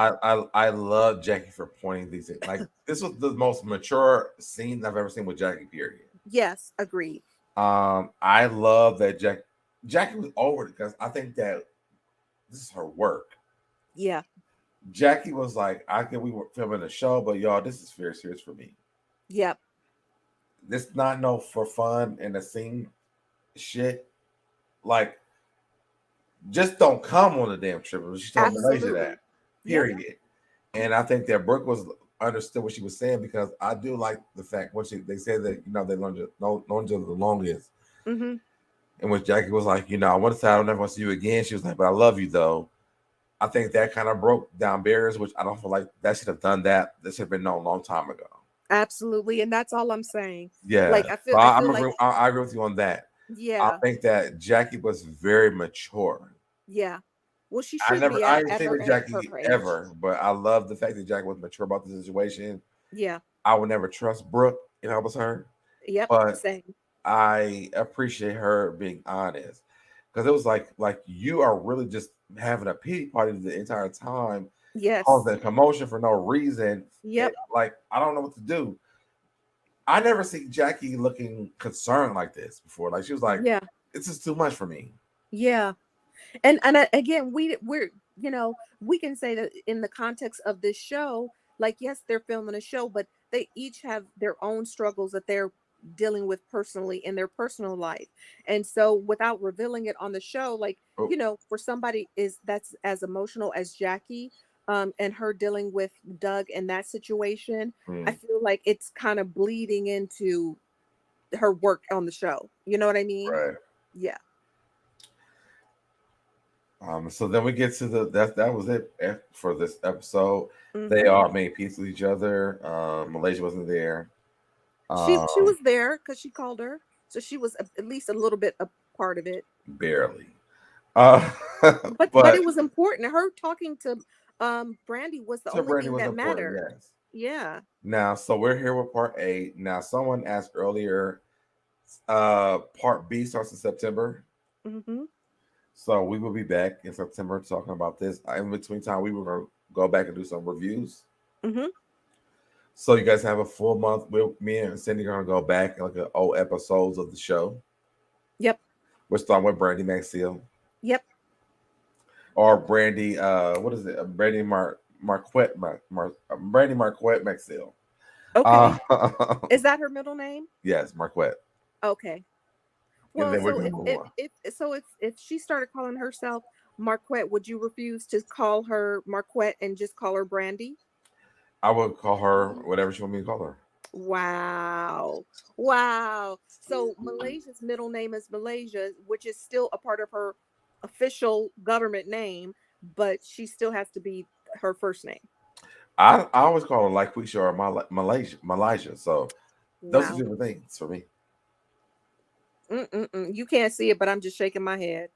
I love Jackie for pointing these things. Like, this was the most mature scene I've ever seen with Jackie. Period. Yes, agreed. I love that Jackie was over it, because I think that this is her work. Yeah. Jackie was like, we were filming a show, but y'all, this is very serious for me. Yep. This not no for fun and a scene shit. Like, just don't come on the damn trip. She told Malaysia that. Period. Yep. And I think that Brooke understood what she was saying, because I do like the fact they said that they learned each other the longest. Mm-hmm. And when Jackie was like, I want to say I don't ever want to see you again, she was like, but I love you though. I think that kind of broke down barriers, which I don't feel like that should have done that. This should have been known a long time ago. Absolutely, and that's all I'm saying. Yeah, like I agree with you on that. Yeah, I think that Jackie was very mature. Yeah, well, she should be. I ain't seen Jackie ever, but I love the fact that Jackie was mature about the situation. Yeah, I would never trust Brooke if I was her. Yep, but same. I appreciate her being honest, because it was like you are really just having a pity party the entire time. Yes, causing commotion for no reason. Yep. Like, I don't know what to do. I never see Jackie looking concerned like this before. Like, she was like, yeah, this is too much for me. Yeah. And again, we're we can say that in the context of this show, like, yes, they're filming a show, but they each have their own struggles that they're dealing with personally in their personal life. And so without revealing it on the show, like, for somebody that's as emotional as Jackie, and her dealing with Doug in that situation, I feel like it's kind of bleeding into her work on the show. You know what I mean? Right. Yeah. So then we get to that was it for this episode. Mm-hmm. They all made peace with each other. Malaysia wasn't there. She was there because she called her, so she was at least a little bit a part of it. Barely. But it was important. Her talking to Brandi was the only thing that mattered. Yes. Yeah. Now, so we're here with part A. Now, someone asked earlier, part B starts in September. Mm-hmm. So we will be back in September talking about this. In between time, we were going to go back and do some reviews. Mm-hmm. So you guys have a full month. Me and Cindy are gonna go back and look at old episodes of the show. Yep. We're starting with Brandi Maxiell. Yep. Or Brandi, what is it? Brandi Marquette, Brandi Marquette Maxiell. Okay. Is that her middle name? Yes, Marquette. Okay. Well, so if she started calling herself Marquette, would you refuse to call her Marquette and just call her Brandi? I would call her whatever she want me to call her. Wow. Wow. So Malaysia's middle name is Malaysia, which is still a part of her official government name, but she still has to be her first name. I always call her like Quisha or Malaysia. So those are different things for me. You can't see it, but I'm just shaking my head.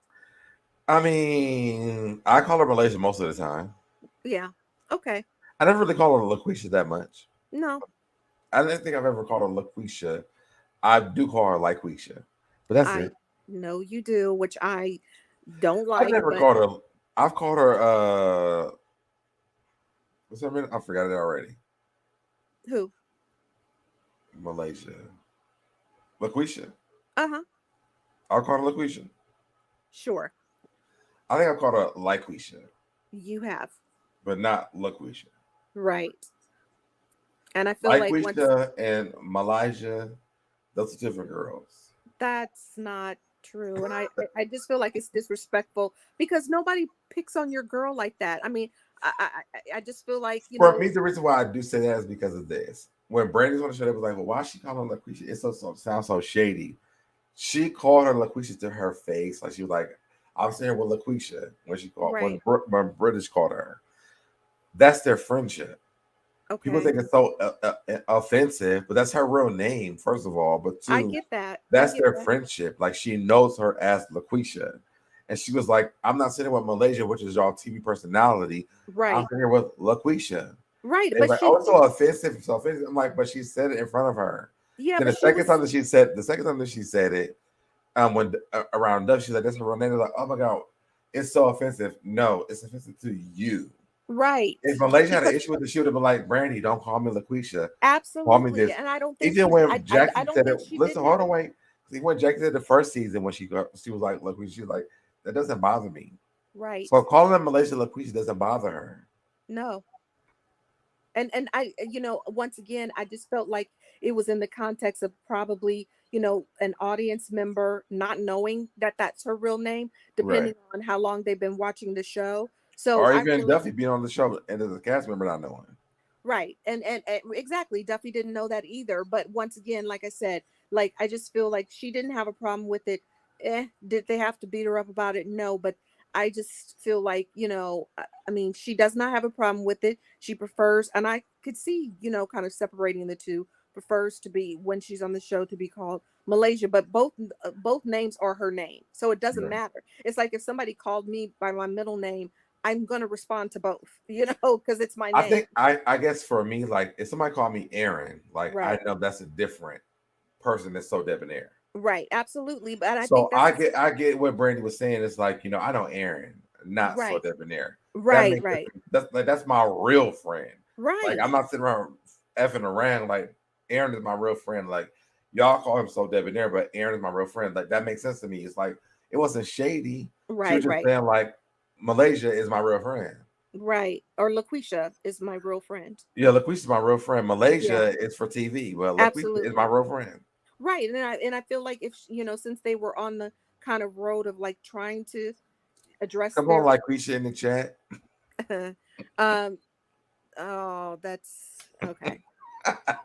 I mean, I call her Malaysia most of the time. Yeah. Okay. I never really call her LaQuisha that much. No. I didn't think I've ever called her LaQuisha. I do call her LaQuisha, but that's it. No, you do, which I don't like. I've never called her. I've called her. What's her name? I forgot it already. Who? Malaysia. LaQuisha. Uh-huh. I'll call her LaQuisha. Sure. I think I've called her LaQuisha. You have. But not LaQuisha. Right. And I feel like LaQuisha and Malaysia, those are different girls. That's not true. And I just feel like it's disrespectful because nobody picks on your girl like that. I mean, I just feel like, For me, the reason why I do say that is because of this. When Brandi's on the show, they was like, well, why is she calling her LaQuisha? It sounds so shady. She called her LaQuisha to her face. Like she was like, I'm saying with LaQuisha when she called when British called her. That's their friendship. Okay. People think it's so offensive, but that's her real name, first of all. But two, I get that. That's their friendship. Like she knows her as LaQuisha. And she was like, I'm not sitting with Malaysia, which is y'all TV personality. Right. I'm sitting with LaQuisha. Right. But like, it's so offensive. So offensive. I'm like, but she said it in front of her. Yeah. Then the second time that she said it, when around Duff, she's like, that's her real name. Like, oh my God, it's so offensive. No, it's offensive to you. Right. If Malaysia had an issue with it, she would have been like, Brandi, don't call me LaQuisha. Absolutely. Call me this. And I don't think even when Jackie said it, listen, hold on, wait. When Jackie said the first season when she was like LaQuisha, she was like, that doesn't bother me. Right. So calling them Malaysia LaQuisha doesn't bother her. No. And I, once again, I just felt like it was in the context of probably, an audience member not knowing that that's her real name, depending on how long they've been watching the show. So, or even Duffy being on the show and as a cast member not knowing. Right. And exactly. Duffy didn't know that either. But once again, like I said, like, I just feel like she didn't have a problem with it. Did they have to beat her up about it? No, but I just feel like, I mean, she does not have a problem with it. She prefers, and I could see, kind of separating the two, prefers to be, when she's on the show, to be called Malaysia, but both names are her name. So it doesn't matter. It's like if somebody called me by my middle name, I'm going to respond to both, because it's my name. I guess for me, like if somebody called me Aaron, like I know that's a different person than SoDebNair. Right. Absolutely. But I get what Brandi was saying. It's like, I know Aaron, not SoDebNair. Right. That's my real friend. Right. Like I'm not sitting around effing around. Like Aaron is my real friend. Like y'all call him SoDebNair, but Aaron is my real friend. Like that makes sense to me. It's like it wasn't shady. Right. She was just saying like Malaysia is my real friend. Right. Or LaQuisha is my real friend. Yeah, LaQuisha is my real friend. Malaysia is for TV. Well, LaQuisha is my real friend. Right. And I feel like if, since they were on the kind of road of like trying to address on, LaQuisha in the chat. Oh, that's okay.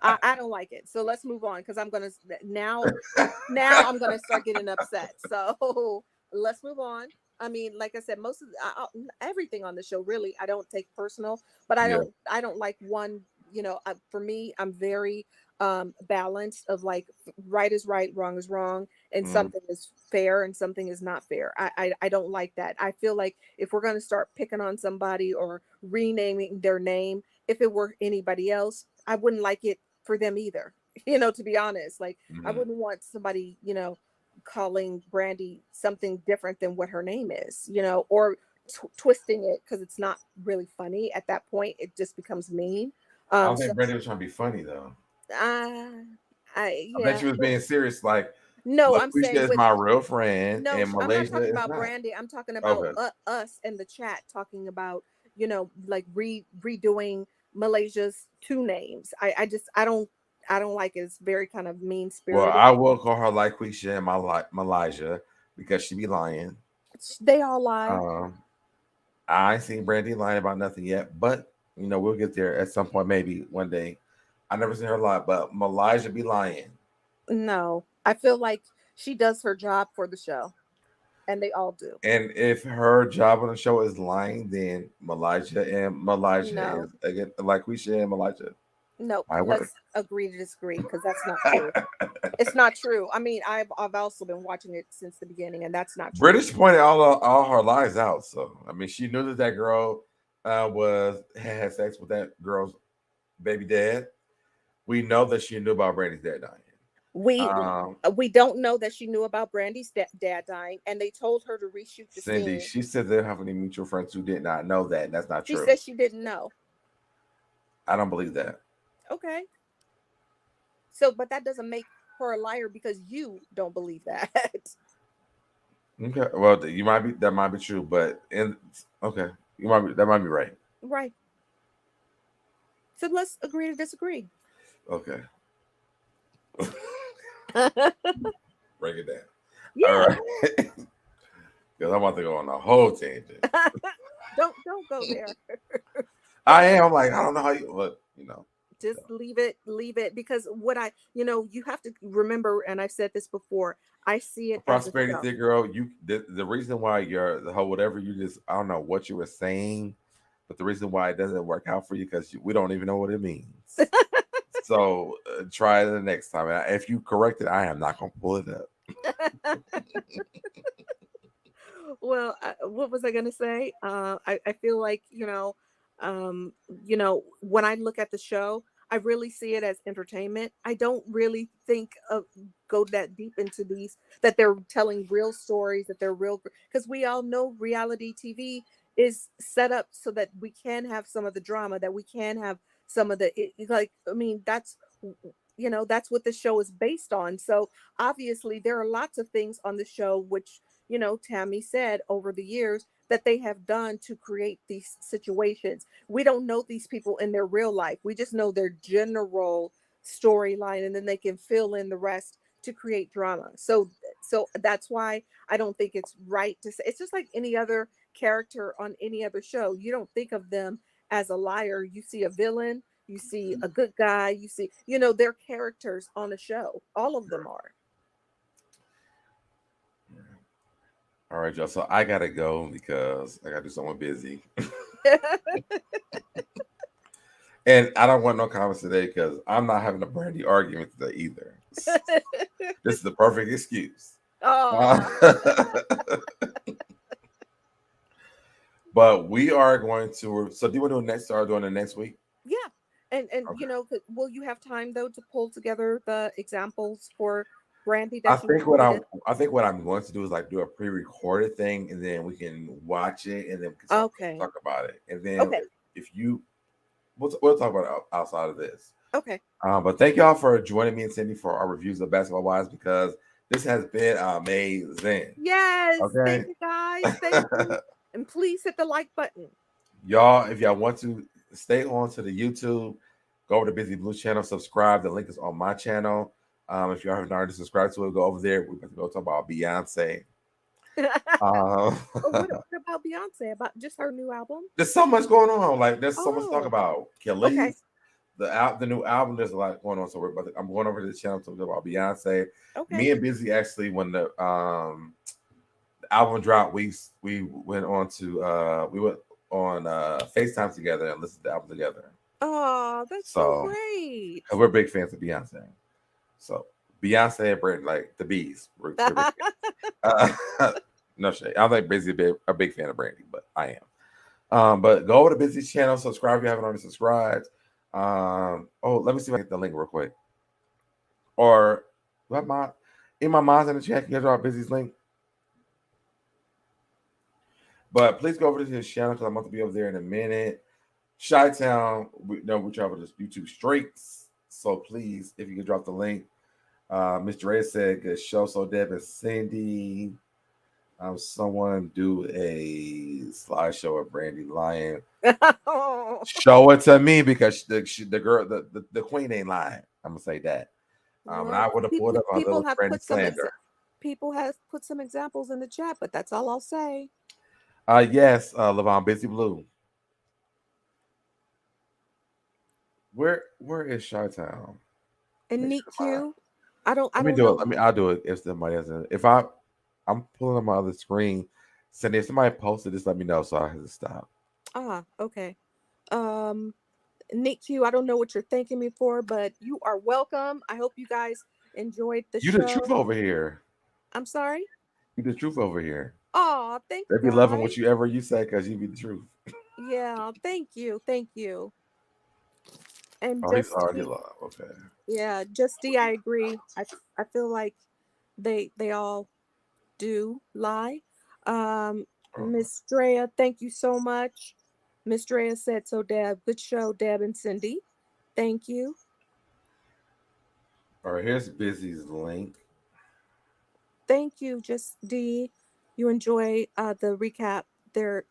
I don't like it. So let's move on because I'm gonna now I'm gonna start getting upset. So let's move on. I mean, like I said, most of everything on the show, really, I don't take personal, but I don't like one. For me, I'm very balanced of like right is right, wrong is wrong, and something is fair and something is not fair. I don't like that. I feel like if we're gonna start picking on somebody or renaming their name, if it were anybody else, I wouldn't like it for them either. To be honest, like I wouldn't want somebody, calling Brandi something different than what her name is, or twisting it because it's not really funny. At that point, it just becomes mean. I don't So, think Brandi was trying to be funny though. uh, I bet yeah. she was being serious. Like, No, I'm LaQuisha saying is with my real friend, no, and I'm not Malaysia talking is about not. Brandi. I'm talking about Okay. us in the chat talking about, like redoing Malaysia's two names. I don't like it. It's very kind of mean Well, spirited. I will call her LaQuisha and Malaysia because she be lying. They all lie. Um, I ain't seen Brandi lying about nothing yet, but we'll get there at some point, maybe one day. I never seen her lie, but Malaysia be lying. No, I feel like she does her job for the show, and they all do. And if her job on the show is lying, then Malaysia is No, again LaQuisha and Malaysia. no, My word. let's agree to disagree because that's not true. It's not true. I mean, I've also been watching it since the beginning, and that's not true. British pointed all her lies out. So I mean, she knew that girl had sex with that girl's baby dad. We know that she knew about Brandy's dad dying. We Um, we don't know that she knew about Brandy's dad dying, and they told her to reshoot the Cindy, scene. she said they have any mutual friends who did not know that. And that's not She true. said she didn't know. I don't believe that. Okay, so but that doesn't make her a liar because you don't believe that. Okay, well, that might be true, but okay, that might be right. Right. So let's agree to disagree. Okay, break it down. All Yeah. right, because I'm about to go on a whole tangent. Don't go there. I am like I don't know how you, but Just leave it because you have to remember, and I've said this before, I see it as a prosperity show. thing, girl. The reason why you're the whole whatever you just I don't know what you were saying, but the reason why it doesn't work out for you because we don't even know what it means. So try it the next time. And if you correct it, I am not gonna pull it up. Well, what was I going to say? I feel like, when I look at the show, I really see it as entertainment. I don't really think of go that deep into these, that they're telling real stories, that they're real, because we all know reality TV is set up so that we can have some of the drama, that we can have some of the, like, I mean, that's what the show is based on. So obviously there are lots of things on the show which Tami said over the years that they have done to create these situations. We don't know these people in their real life. We just know their general storyline, and then they can fill in the rest to create drama. So that's why I don't think it's right to say, it's just like any other character on any other show. You don't think of them as a liar. You see a villain, you see a good guy, you see, they're characters on a show. All of them are. All right, y'all. So I gotta go because I gotta do something busy. And I don't want no comments today because I'm not having a Brandy argument today either. This is the perfect excuse. Oh. But we are going to. So do you want to do next? Start doing it next week? Yeah, and Okay. will you have time though to pull together the examples for Brandi I that you think included? I think what I'm going to do is like do a pre-recorded thing, and then we can watch it, and then we can Okay. talk about it, and then Okay. if you, we'll talk about it outside of this. Okay. But thank y'all for joining me and Cindy for our reviews of Basketball Wives because this has been amazing. Yes. Okay, Thank you guys. Thank you. And please hit the like button. y'all. If y'all want to stay on to the YouTube, go over to Busy Blue channel, subscribe. The link is on my channel. If you haven't already subscribed to it, go over there. We're going to go talk about Beyonce. What about Beyonce? About just her new album? There's so much going on. Like there's so much to talk Oh, about. okay. Kelly's the new album. There's a lot going on. So I'm going over to the channel to talk about Beyonce. Okay. Me and Busy actually when the album dropped, we went on FaceTime together and listened to the album together. Oh, that's so great. Because we're big fans of Beyonce. So Beyonce and Brandi, like the bees. We're big no shade. I don't think Busy a big fan of Brandi, but I am. But go over to Busy's channel, subscribe if you haven't already subscribed. Let me see if I can get the link real quick. Or in my mom's in the chat, can you drop Busy's link? But please go over to his channel because I'm about to be over there in a minute. Chi-Town, we know we travel to YouTube streets. So please, if you can drop the link. Mr. Ray said, good show. So Deb and Cindy. Someone do a slideshow of Brandi lying. Show it to me because the girl, the queen ain't lying. I'm gonna say that. And I would have pulled up a little Brandi slander. People have put some examples in the chat, but that's all I'll say. Yes, Levon Busy Blue. Where is Chi-Town? And Neat Q. I don't do know. it. I'll do it if somebody hasn't. If I'm pulling on my other screen. Cindy, if somebody posted, just let me know so I have to stop. Okay. Nick Q, I don't know what you're thanking me for, but you are welcome. I hope you guys enjoyed the show. You the truth over here. I'm sorry? You the truth over here. Oh, thank you. They be loving what you say because you be the truth. Yeah, thank you. And he's already live. Okay. Yeah, Justy, I agree. I feel like they all do lie. Miss Drea, thank you so much. Miss Drea said, so Deb, good show, Deb and Cindy. Thank you. All right, here's Busy's link. Thank you, Just D. You enjoy the recap there.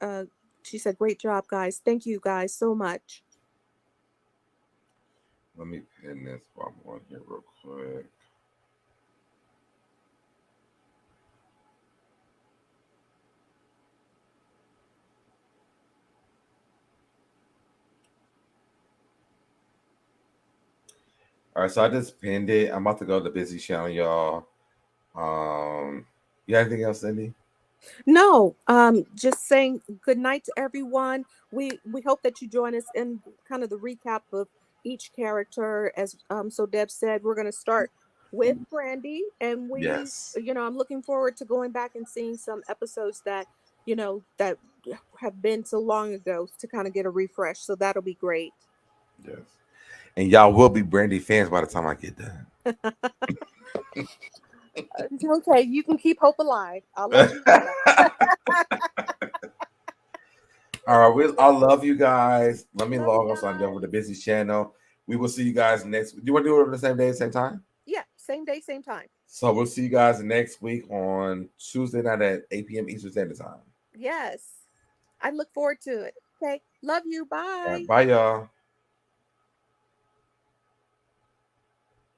She said, great job, guys. Thank you guys so much. Let me pin this while I'm on here real quick. All right, so I just pinned it. I'm about to go to the Busy channel, y'all. You got anything else, Cindy? No, just saying good night to everyone. We hope that you join us in kind of the recap of each character. As so Deb said, we're going to start with Brandi, and I'm looking forward to going back and seeing some episodes that that have been so long ago to kind of get a refresh. So that'll be great. Yes, and y'all will be Brandi fans by the time I get done. Okay, you can keep hope alive. I'll let you know that. All right, I love you guys. Let me log off so I'm done with the Busy channel. We will see you guys next week. Do you want to do it on the same day, same time? Yeah, same day, same time. So we'll see you guys next week on Tuesday night at 8 p.m. Eastern Standard Time. Yes. I look forward to it. Okay. Love you. Bye. All right, bye, y'all.